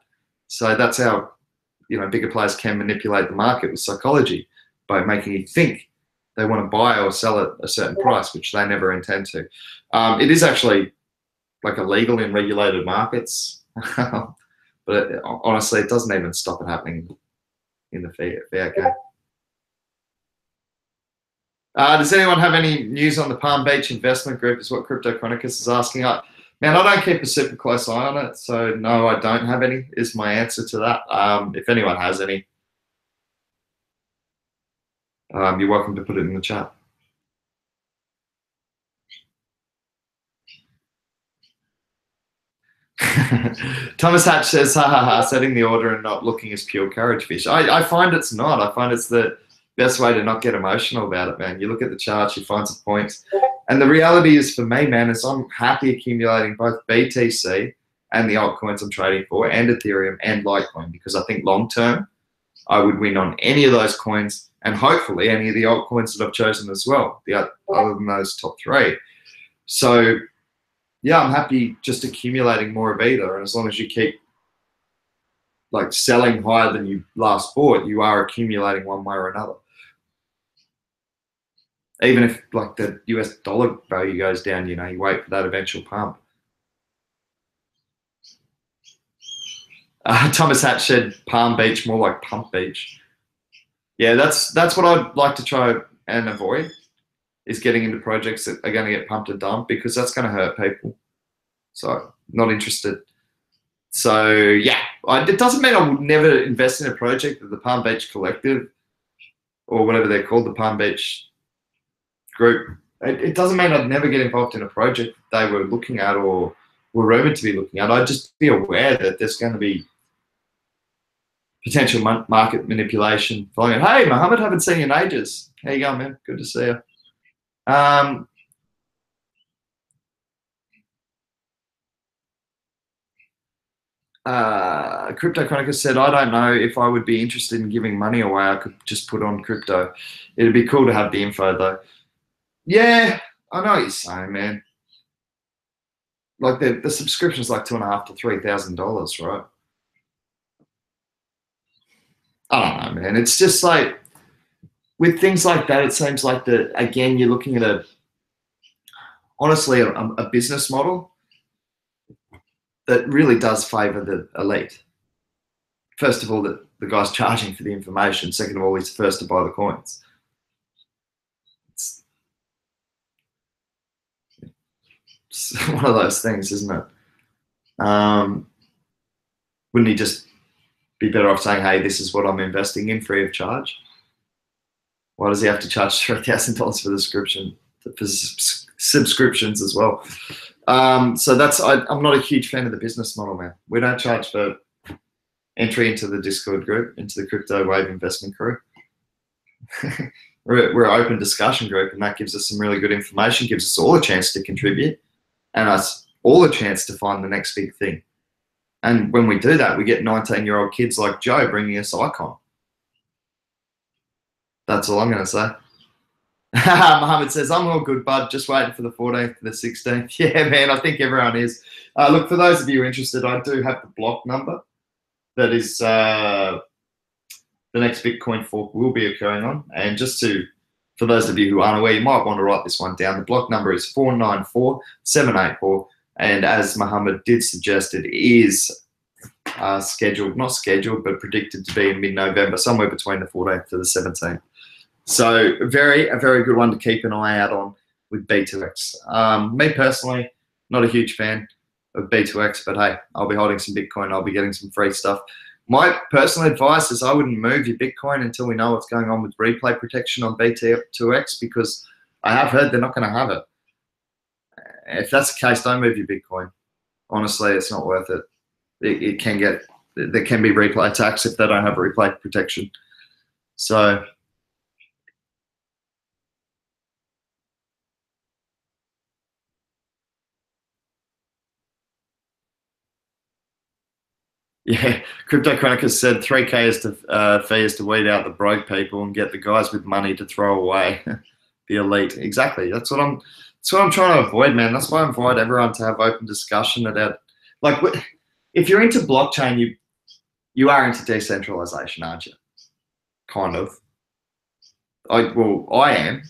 So that's how bigger players can manipulate the market with psychology by making you think they want to buy or sell at a certain price, which they never intend to. It is actually like illegal in regulated markets, but honestly, it doesn't even stop it happening in the fiat game. Does anyone have any news on the Palm Beach investment group is what Crypto Chronicus is asking. Man, I don't keep a super close eye on it, so no, I don't have any, is my answer to that. If anyone has any, you're welcome to put it in the chat. Thomas Hatch says, ha ha ha, setting the order and not looking as pure courage fish. I find it's not. I find it's the best way to not get emotional about it, man. You look at the charts, you find some points. And the reality is for me, man, is I'm happy accumulating both BTC and the altcoins I'm trading for and Ethereum and Litecoin, because I think long term I would win on any of those coins and hopefully any of the altcoins that I've chosen as well, other than those top three. So yeah, I'm happy just accumulating more of either. And as long as you keep like selling higher than you last bought, you are accumulating one way or another. Even if like the US dollar value goes down, you wait for that eventual pump. Thomas Hatch said Palm Beach, more like Pump Beach. Yeah, that's what I'd like to try and avoid, is getting into projects that are going to get pumped and dumped, because that's going to hurt people. So not interested. So yeah, it doesn't mean I would never invest in a project that the Palm Beach Collective or whatever they're called, the Palm Beach group. It doesn't mean I'd never get involved in a project they were looking at or were rumored to be looking at. I'd just be aware that there's going to be potential market manipulation following it. Hey, Mohammed, haven't seen you in ages. How you going, man? Good to see you. Crypto Chronicus said, I don't know if I would be interested in giving money away. I could just put on crypto. It'd be cool to have the info though. Yeah, I know what you're saying, man. Like the subscription's like $2,500 to $3,000, right? I don't know, man. It's just like with things like that, it seems like again, you're looking at honestly a business model that really does favor the elite. First of all, the guy's charging for the information. Second of all, he's first to buy the coins. It's one of those things, isn't it? Wouldn't he just be better off saying, hey, this is what I'm investing in free of charge? Why does he have to charge $3,000 for the subscription, for subscriptions as well? So I'm not a huge fan of the business model, man. We don't charge for entry into the Discord group, into the Crypto Wave investment crew. We're an open discussion group, and that gives us some really good information, gives us all a chance to contribute, and us all a chance to find the next big thing. And when we do that, we get 19-year-old kids like Joe bringing us icon. That's all I'm going to say. Mohammed says, I'm all good, bud. Just waiting for the 14th to the 16th. Yeah, man, I think everyone is. Look, for those of you interested, I do have the block number that is the next Bitcoin fork will be occurring on. And just for those of you who aren't aware, you might want to write this one down. The block number is 494784. And as Mohammed did suggest, it is scheduled, not scheduled, but predicted to be in mid-November, somewhere between the 14th to the 17th. So a very good one to keep an eye out on with B2X. Me personally, not a huge fan of B2X, but hey, I'll be holding some Bitcoin. I'll be getting some free stuff. My personal advice is I wouldn't move your Bitcoin until we know what's going on with replay protection on BT2X, because I have heard they're not going to have it. If that's the case, don't move your Bitcoin. Honestly, it's not worth it. It can get, there can be replay attacks if they don't have replay protection. So yeah, Crypto Chronicles said 3K is to fee is to weed out the broke people and get the guys with money to throw away. The elite. Exactly. That's what I'm trying to avoid, man. That's why I invite everyone to have open discussion about, like, if you're into blockchain, you are into decentralization, aren't you? Kind of. I am.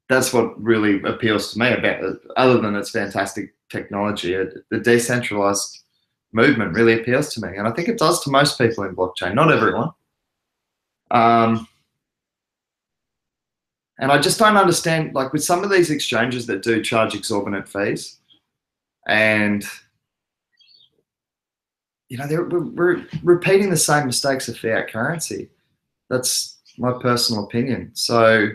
That's what really appeals to me about it, other than its fantastic technology. The decentralized movement really appeals to me, and I think it does to most people in blockchain, not everyone. And I just don't understand, like, with some of these exchanges that do charge exorbitant fees, and we're repeating the same mistakes of fiat currency. That's my personal opinion. So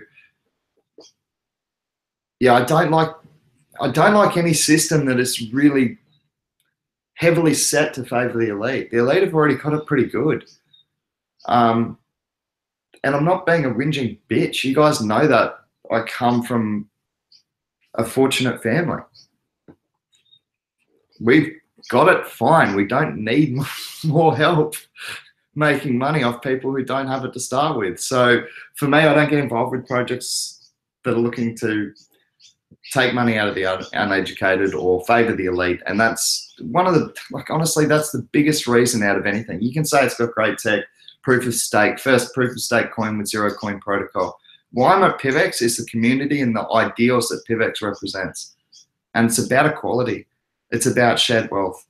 yeah, I don't like any system that is really heavily set to favor the elite. The elite have already got it pretty good. And I'm not being a whinging bitch. You guys know that I come from a fortunate family. We've got it fine. We don't need more help making money off people who don't have it to start with. So for me, I don't get involved with projects that are looking to take money out of the uneducated or favor the elite. And that's one of the, like, honestly, that's the biggest reason out of anything. You can say it's got great tech, proof of stake, first proof of stake coin with zero coin protocol. Why I'm at PIVX is the community and the ideals that PIVX represents. And it's about equality. It's about shared wealth.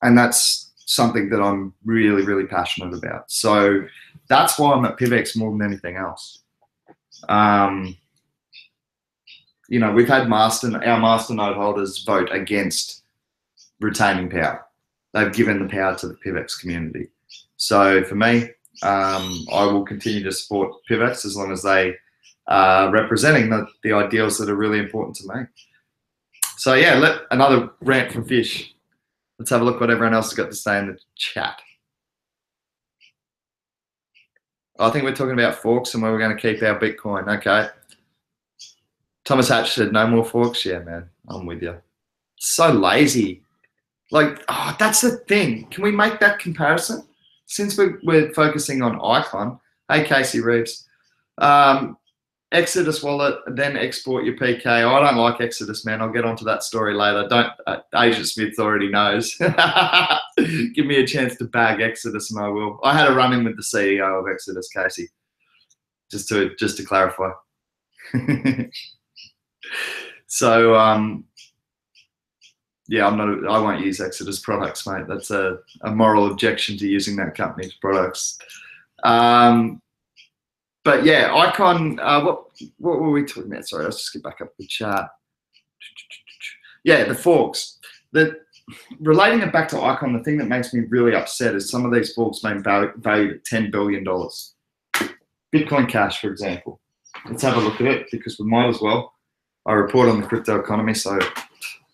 And that's something that I'm really, really passionate about. So that's why I'm at PIVX more than anything else. You know, we've had our masternode holders vote against retaining power. They've given the power to the PIVX community. So for me, I will continue to support PIVX as long as they are representing the ideals that are really important to me. So yeah, another rant from Fish. Let's have a look what everyone else has got to say in the chat. I think we're talking about forks and where we're going to keep our Bitcoin. Okay. Thomas Hatch said, no more forks. Yeah, man, I'm with you. So lazy. Like, oh, that's the thing. Can we make that comparison? Since we're focusing on Icon. Hey, Casey Reeves. Exodus wallet, then export your PK. I don't like Exodus, man. I'll get onto that story later. Agent Smith already knows. Give me a chance to bag Exodus and I will. I had a run-in with the CEO of Exodus, Casey, just to clarify. So yeah, I won't use Exodus products, mate. That's a moral objection to using that company's products. But yeah, Icon, what were we talking about? Sorry, let's just get back up the chart. Yeah, the forks. Relating it back to Icon, the thing that makes me really upset is some of these forks being valued at $10 billion. Bitcoin Cash, for example. Let's have a look at it because we might as well. I report on the crypto economy, so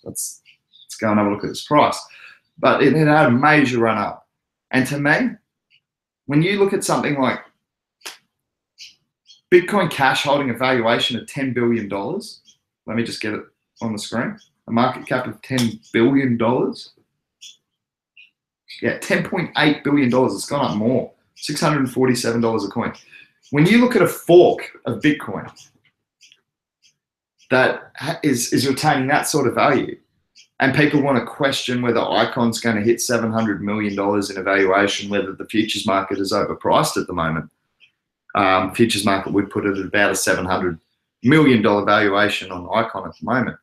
let's go and have a look at this price. But it had a major run up. And to me, when you look at something like Bitcoin Cash holding a valuation of $10 billion, let me just get it on the screen, a market cap of $10 billion. Yeah, $10.8 billion, it's gone up more, $647 a coin. When you look at a fork of Bitcoin that is retaining that sort of value, and people want to question whether Icon's going to hit $700 million in a valuation, whether the futures market is overpriced at the moment. Futures market would put it at about a $700 million valuation on Icon at the moment.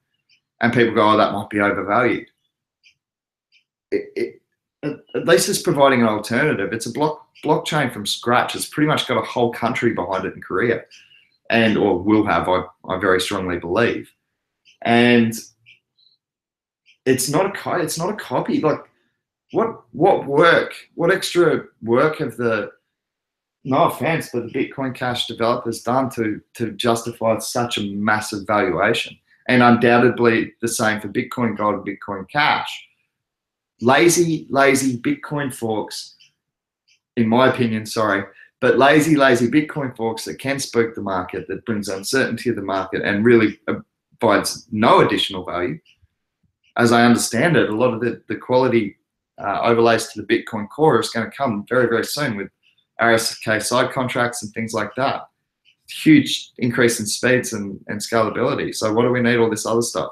And people go, oh, that might be overvalued. At least it's providing an alternative. It's a blockchain from scratch. It's pretty much got a whole country behind it in Korea, or will have, I very strongly believe. And it's not a copy. Like, what extra work have the, no offense, but the Bitcoin Cash developers done to justify such a massive valuation? And undoubtedly the same for Bitcoin Gold and Bitcoin Cash. Lazy Bitcoin forks, in my opinion, sorry, but lazy Bitcoin forks that can spook the market, that brings uncertainty to the market and really provides no additional value. As I understand it, a lot of the quality overlays to the Bitcoin core is going to come very, very soon with RSK side contracts and things like that. Huge increase in speeds and scalability. So what do we need all this other stuff?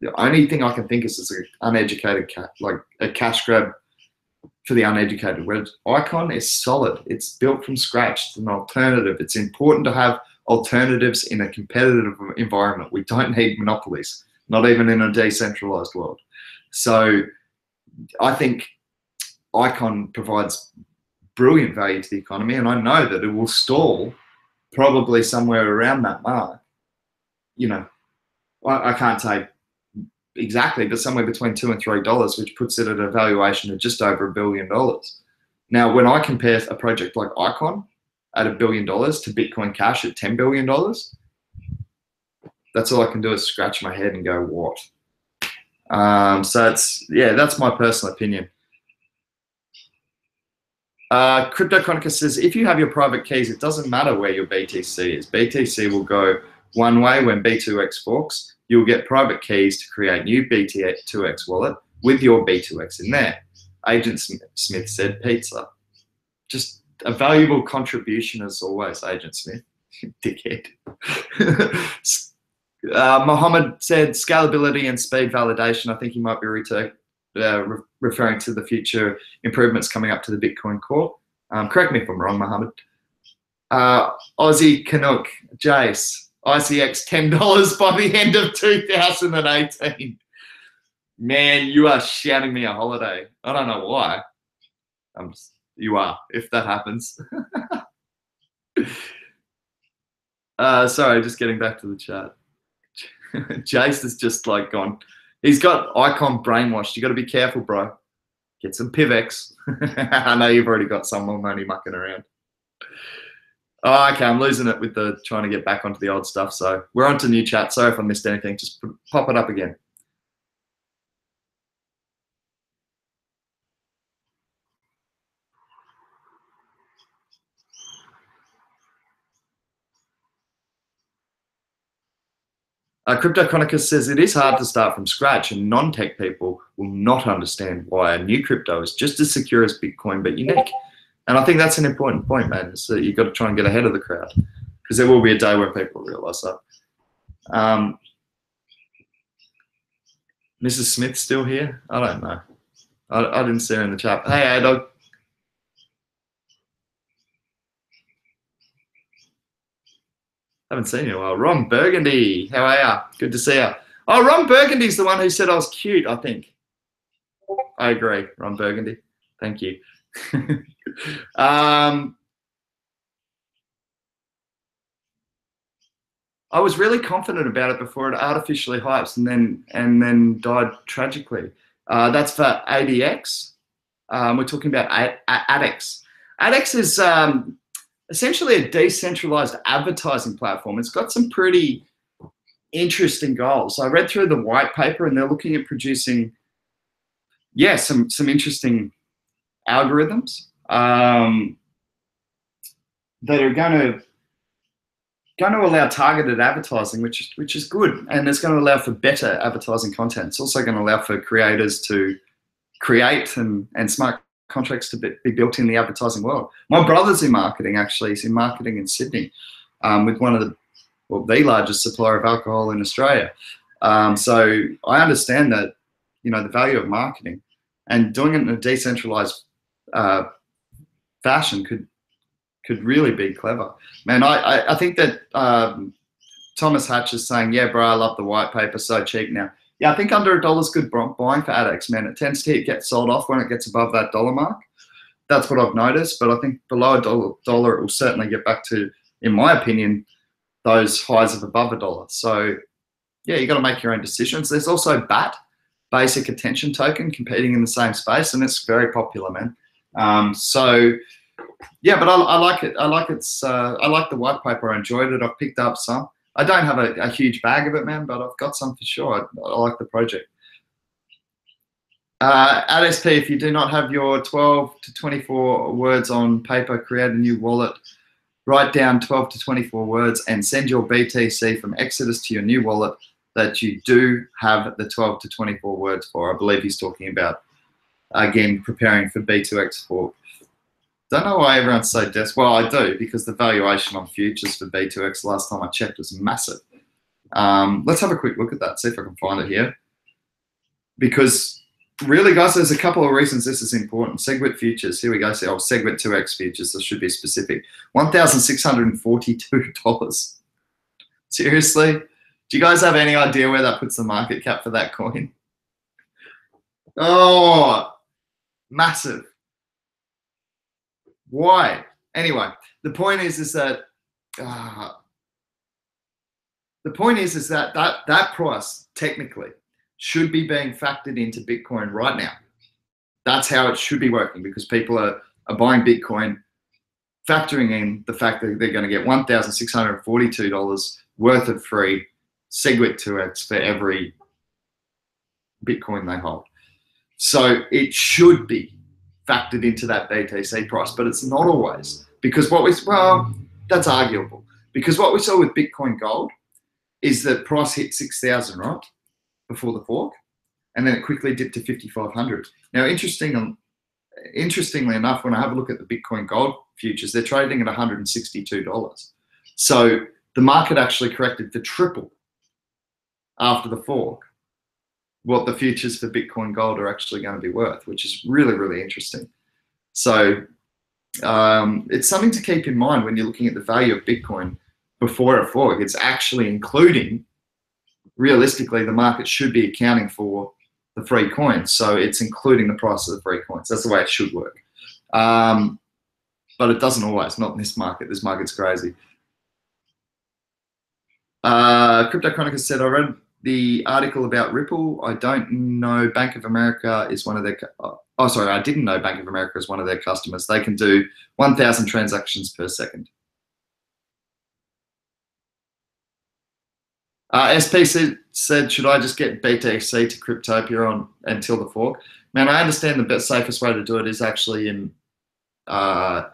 The only thing I can think is an uneducated like a cash grab for the uneducated. Whereas Icon is solid. It's built from scratch. It's an alternative. It's important to have alternatives in a competitive environment. We don't need monopolies, not even in a decentralized world. So I think Icon provides brilliant value to the economy, and I know that it will stall probably somewhere around that mark. You know, I can't say exactly, but somewhere between $2 and $3, which puts it at a valuation of just over $1 billion. Now, when I compare a project like Icon at $1 billion to Bitcoin Cash at $10 billion, that's all I can do is scratch my head and go, what? So that's my personal opinion. Crypto Chronica says, if you have your private keys, it doesn't matter where your BTC is. BTC will go one way when B2X forks. You'll get private keys to create new B2X wallet with your B2X in there. Agent Smith said, pizza. Just a valuable contribution as always, Agent Smith. Dickhead. Mohammed said, scalability and speed validation. I think he might be referring to the future improvements coming up to the Bitcoin core. Correct me if I'm wrong, Mohammed. Aussie Canuck, Jace, ICX $10 by the end of 2018. Man, you are shouting me a holiday. I don't know why. You are, if that happens. Sorry, just getting back to the chat. Jace has just like gone. He's got Icon brainwashed. You got to be careful, bro. Get some PIVX. I know you've already got some more money mucking around. Oh, okay, I'm losing it with the trying to get back onto the old stuff. So we're on to new chat. Sorry if I missed anything. Just pop it up again. Crypto Chronicus says it is hard to start from scratch, and non-tech people will not understand why a new crypto is just as secure as Bitcoin but unique. And I think that's an important point, man. So you've got to try and get ahead of the crowd, because there will be a day when people realize that. Mrs. Smith still here? I don't know. I didn't see her in the chat. Hey, A-Dog. Haven't seen you in a while. Ron Burgundy, how are ya? Good to see ya. Oh, Ron Burgundy's the one who said I was cute, I think. I agree, Ron Burgundy. Thank you. I was really confident about it before it artificially hypes and then died tragically. That's for ADX. We're talking about ADX. ADX is essentially a decentralized advertising platform. It's got some pretty interesting goals. I read through the white paper and they're looking at producing, some interesting algorithms that are going to allow targeted advertising, which is good, and it's going to allow for better advertising content. It's also going to allow for creators to create and smart contracts to be built in the advertising world. My brother's in marketing, actually. He's in marketing in Sydney with one of the largest supplier of alcohol in Australia. So I understand that, the value of marketing, and doing it in a decentralized fashion could really be clever. Man, I think that Thomas Hatch is saying, yeah, bro, I love the white paper, so cheap now. Yeah, I think under $1 is good buying for ADX, man. It tends to get sold off when it gets above that dollar mark. That's what I've noticed, but I think below $1, it will certainly get back to, in my opinion, those highs of above $1. So, yeah, you got to make your own decisions. There's also BAT, basic attention token competing in the same space, and it's very popular, man. So yeah, but I like it. I like the white paper. I enjoyed it. I've picked up some. I don't have a huge bag of it, man, but I've got some for sure. I like the project. At SP, if you do not have your 12 to 24 words on paper, create a new wallet. Write down 12 to 24 words and send your BTC from Exodus to your new wallet that you do have the 12 to 24 words for. I believe he's talking about, again, preparing for B2X fork. Don't know why everyone's so desperate. Well, I do, because the valuation on futures for B2X last time I checked was massive. Let's have a quick look at that, see if I can find it here. Because really, guys, there's a couple of reasons this is important. SegWit futures, here we go. See, SegWit 2X futures, this should be specific. $1,642. Seriously? Do you guys have any idea where that puts the market cap for that coin? Oh, massive. Why? Anyway, the point is that that price technically should be being factored into Bitcoin right now. That's how it should be working, because people are buying Bitcoin, factoring in the fact that they're going to get $1,642 worth of free SegWit 2X for every Bitcoin they hold. So it should be factored into that BTC price, but it's not always, because that's arguable, because what we saw with Bitcoin Gold is that price hit 6,000, right, before the fork, and then it quickly dipped to 5,500. Now, interestingly enough, when I have a look at the Bitcoin Gold futures, they're trading at $162. So the market actually corrected to triple after the fork what the futures for Bitcoin Gold are actually going to be worth, which is really, really interesting. So it's something to keep in mind when you're looking at the value of Bitcoin before a fork. It's actually including, realistically, the market should be accounting for the free coins. So it's including the price of the free coins. That's the way it should work. But it doesn't always, not in this market. This market's crazy. Crypto Chronicles said, I read the article about Ripple. I don't know Bank of America is one of their, I didn't know Bank of America is one of their customers. They can do 1,000 transactions per second. SP said, should I just get BTC to Cryptopia on until the fork? Man, I understand the best, safest way to do it is actually in core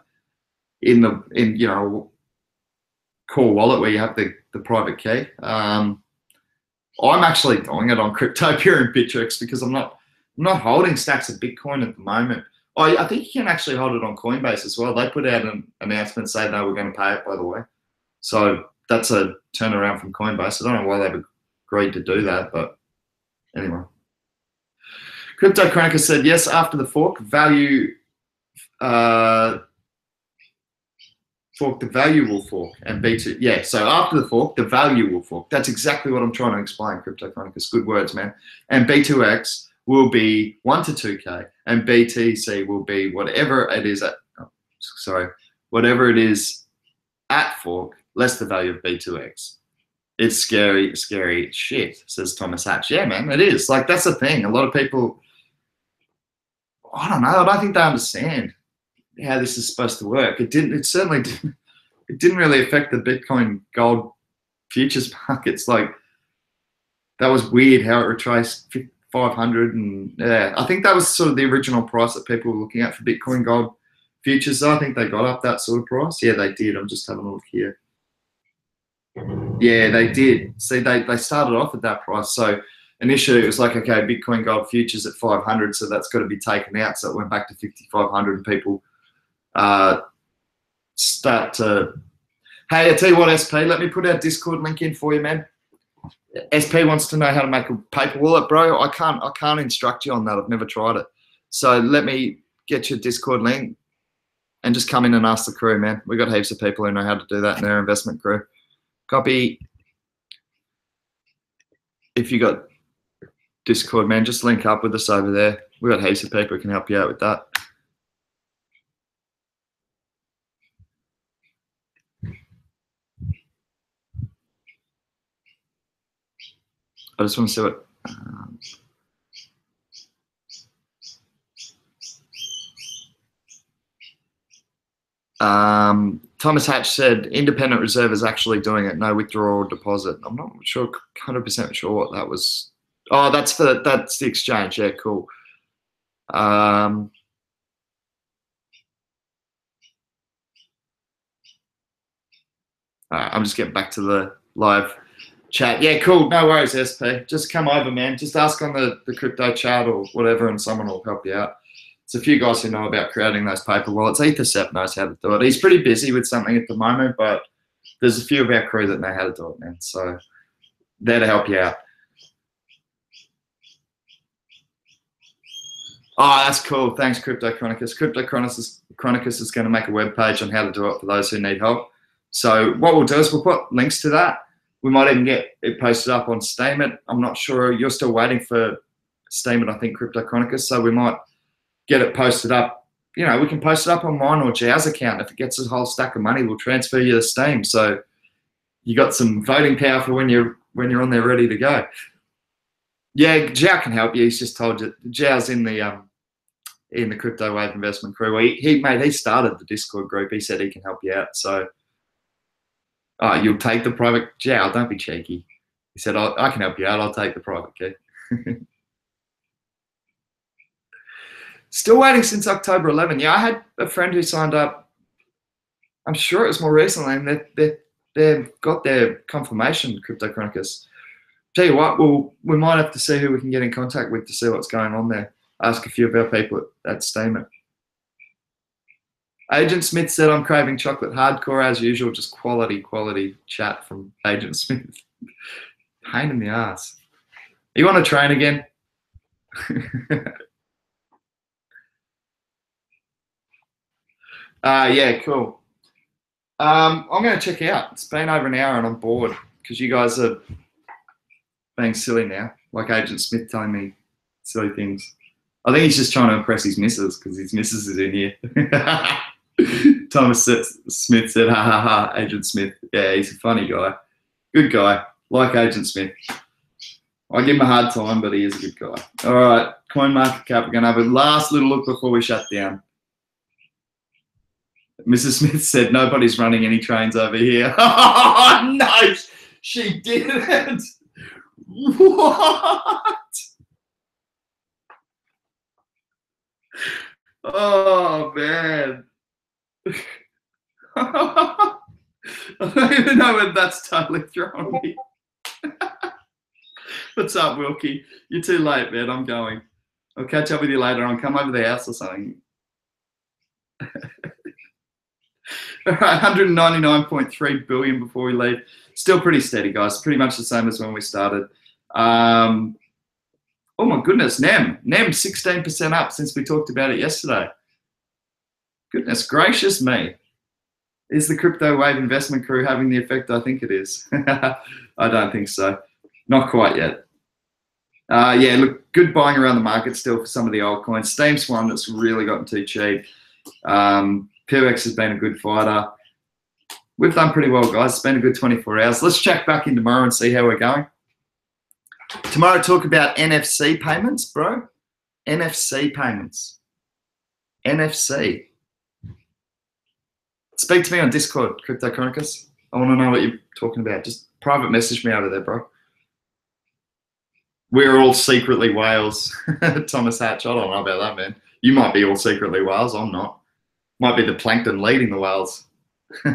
wallet where you have the private key. I'm actually doing it on Cryptopia and Bittrex because I'm not holding stacks of Bitcoin at the moment. I think you can actually hold it on Coinbase as well. They put out an announcement saying they were going to pay it, by the way. So that's a turnaround from Coinbase. I don't know why they've agreed to do that, but anyway. Crypto Chronicles said, yes, after the fork, the value will fork, and B2, yeah, so after the fork, the value will fork. That's exactly what I'm trying to explain, Crypto Chronicles. Good words, man. And B2X will be 1 to 2K, and BTC will be whatever it is at fork, less the value of B2X. It's scary, scary shit, says Thomas Hatch. Yeah, man, it is. Like, that's the thing. A lot of people, I don't know, I don't think they understand how this is supposed to work. It certainly didn't really affect the Bitcoin Gold futures markets. Like, that was weird how it retraced 500, and yeah, I think that was sort of the original price that people were looking at for Bitcoin Gold futures. I think they got up that sort of price. Yeah, they did. I'm just having a look here. Yeah, they did. See, they started off at that price. So initially it was like, okay, Bitcoin Gold futures at 500, so that's got to be taken out. So it went back to 5,500, and people start to, hey, I tell you what, SP, let me put our Discord link in for you, man. SP wants to know how to make a paper wallet, bro. I can't instruct you on that. I've never tried it. So let me get your Discord link and just come in and ask the crew, man. We've got heaps of people who know how to do that in our investment crew. Copy. If you got Discord, man, just link up with us over there. We've got heaps of people who can help you out with that. I just want to see what Thomas Hatch said independent reserve is actually doing it, no withdrawal deposit. I'm not sure, 100% sure what that was. Oh, that's the exchange. Yeah, cool. I'm just getting back to the live chat. Yeah, cool. No worries, SP. Just come over, man. Just ask on the crypto chat or whatever, and someone will help you out. There's a few guys who know about creating those paper wallets. Ethercept knows how to do it. He's pretty busy with something at the moment, but there's a few of our crew that know how to do it, man. So there to help you out. Oh, that's cool. Thanks, Crypto Chronicus. Crypto Chronicus is going to make a web page on how to do it for those who need help. So what we'll do is we'll put links to that. We might even get it posted up on Steemit. I'm not sure. You're still waiting for Steemit, I think, Crypto Chronicus. So we might get it posted up. You know, we can post it up on mine or Jow's account. If it gets a whole stack of money, we'll transfer you to Steem. So you got some voting power for when you're on there ready to go. Yeah, Jow can help you. He's just told you. Jow's in the Crypto Wave investment crew. He started the Discord group. He said he can help you out. So you'll take the private. Jow, don't be cheeky. He said, I can help you out. I'll take the private key. Still waiting since October 11. Yeah, I had a friend who signed up. I'm sure it was more recently, and they've got their confirmation, Crypto Chronicus. Tell you what, we might have to see who we can get in contact with to see what's going on there. Ask a few of our people at Steemit. Agent Smith said, I'm craving chocolate hardcore as usual. Just quality chat from Agent Smith. Pain in the ass. You want to train again? Yeah, cool. I'm going to check out. It's been over an hour and I'm bored because you guys are being silly now. Like Agent Smith telling me silly things. I think he's just trying to impress his missus because his missus is in here. Thomas Smith said, ha ha ha, Agent Smith. Yeah, he's a funny guy. Good guy. Like Agent Smith. I give him a hard time, but he is a good guy. All right, CoinMarketCap, we're going to have a last little look before we shut down. Mrs. Smith said, nobody's running any trains over here. Oh, no, she didn't. What? Oh, man. I don't even know when that's totally thrown me. What's up, Wilkie? You're too late, man. I'm going. I'll catch up with you later on. Come over the house or something. All right, 199.3 billion before we leave. Still pretty steady, guys. Pretty much the same as when we started. Oh my goodness, NEM 16% up since we talked about it yesterday. Goodness gracious me. Is the crypto wave investment crew having the effect I think it is? I don't think so. Not quite yet. Yeah, look, good buying around the market still for some of the altcoins. Steem's one that's really gotten too cheap. PIVX has been a good fighter. We've done pretty well, guys. It's been a good 24 hours. Let's check back in tomorrow and see how we're going. Tomorrow, talk about NFC payments, bro. NFC payments. NFC. Speak to me on Discord, Crypto Chronicus. I want to know what you're talking about. Just private message me over there, bro. We're all secretly whales. Thomas Hatch, I don't know about that, man. You might be all secretly whales. I'm not. Might be the plankton leading the whales. All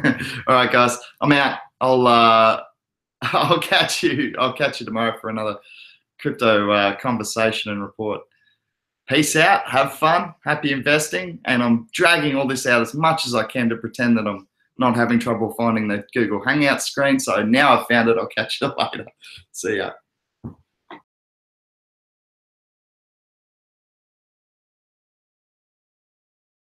right, guys. I'm out. I'll catch you. I'll catch you tomorrow for another crypto conversation and report. Peace out. Have fun. Happy investing. And I'm dragging all this out as much as I can to pretend that I'm not having trouble finding the Google Hangout screen. So now I've found it. I'll catch you later. See ya.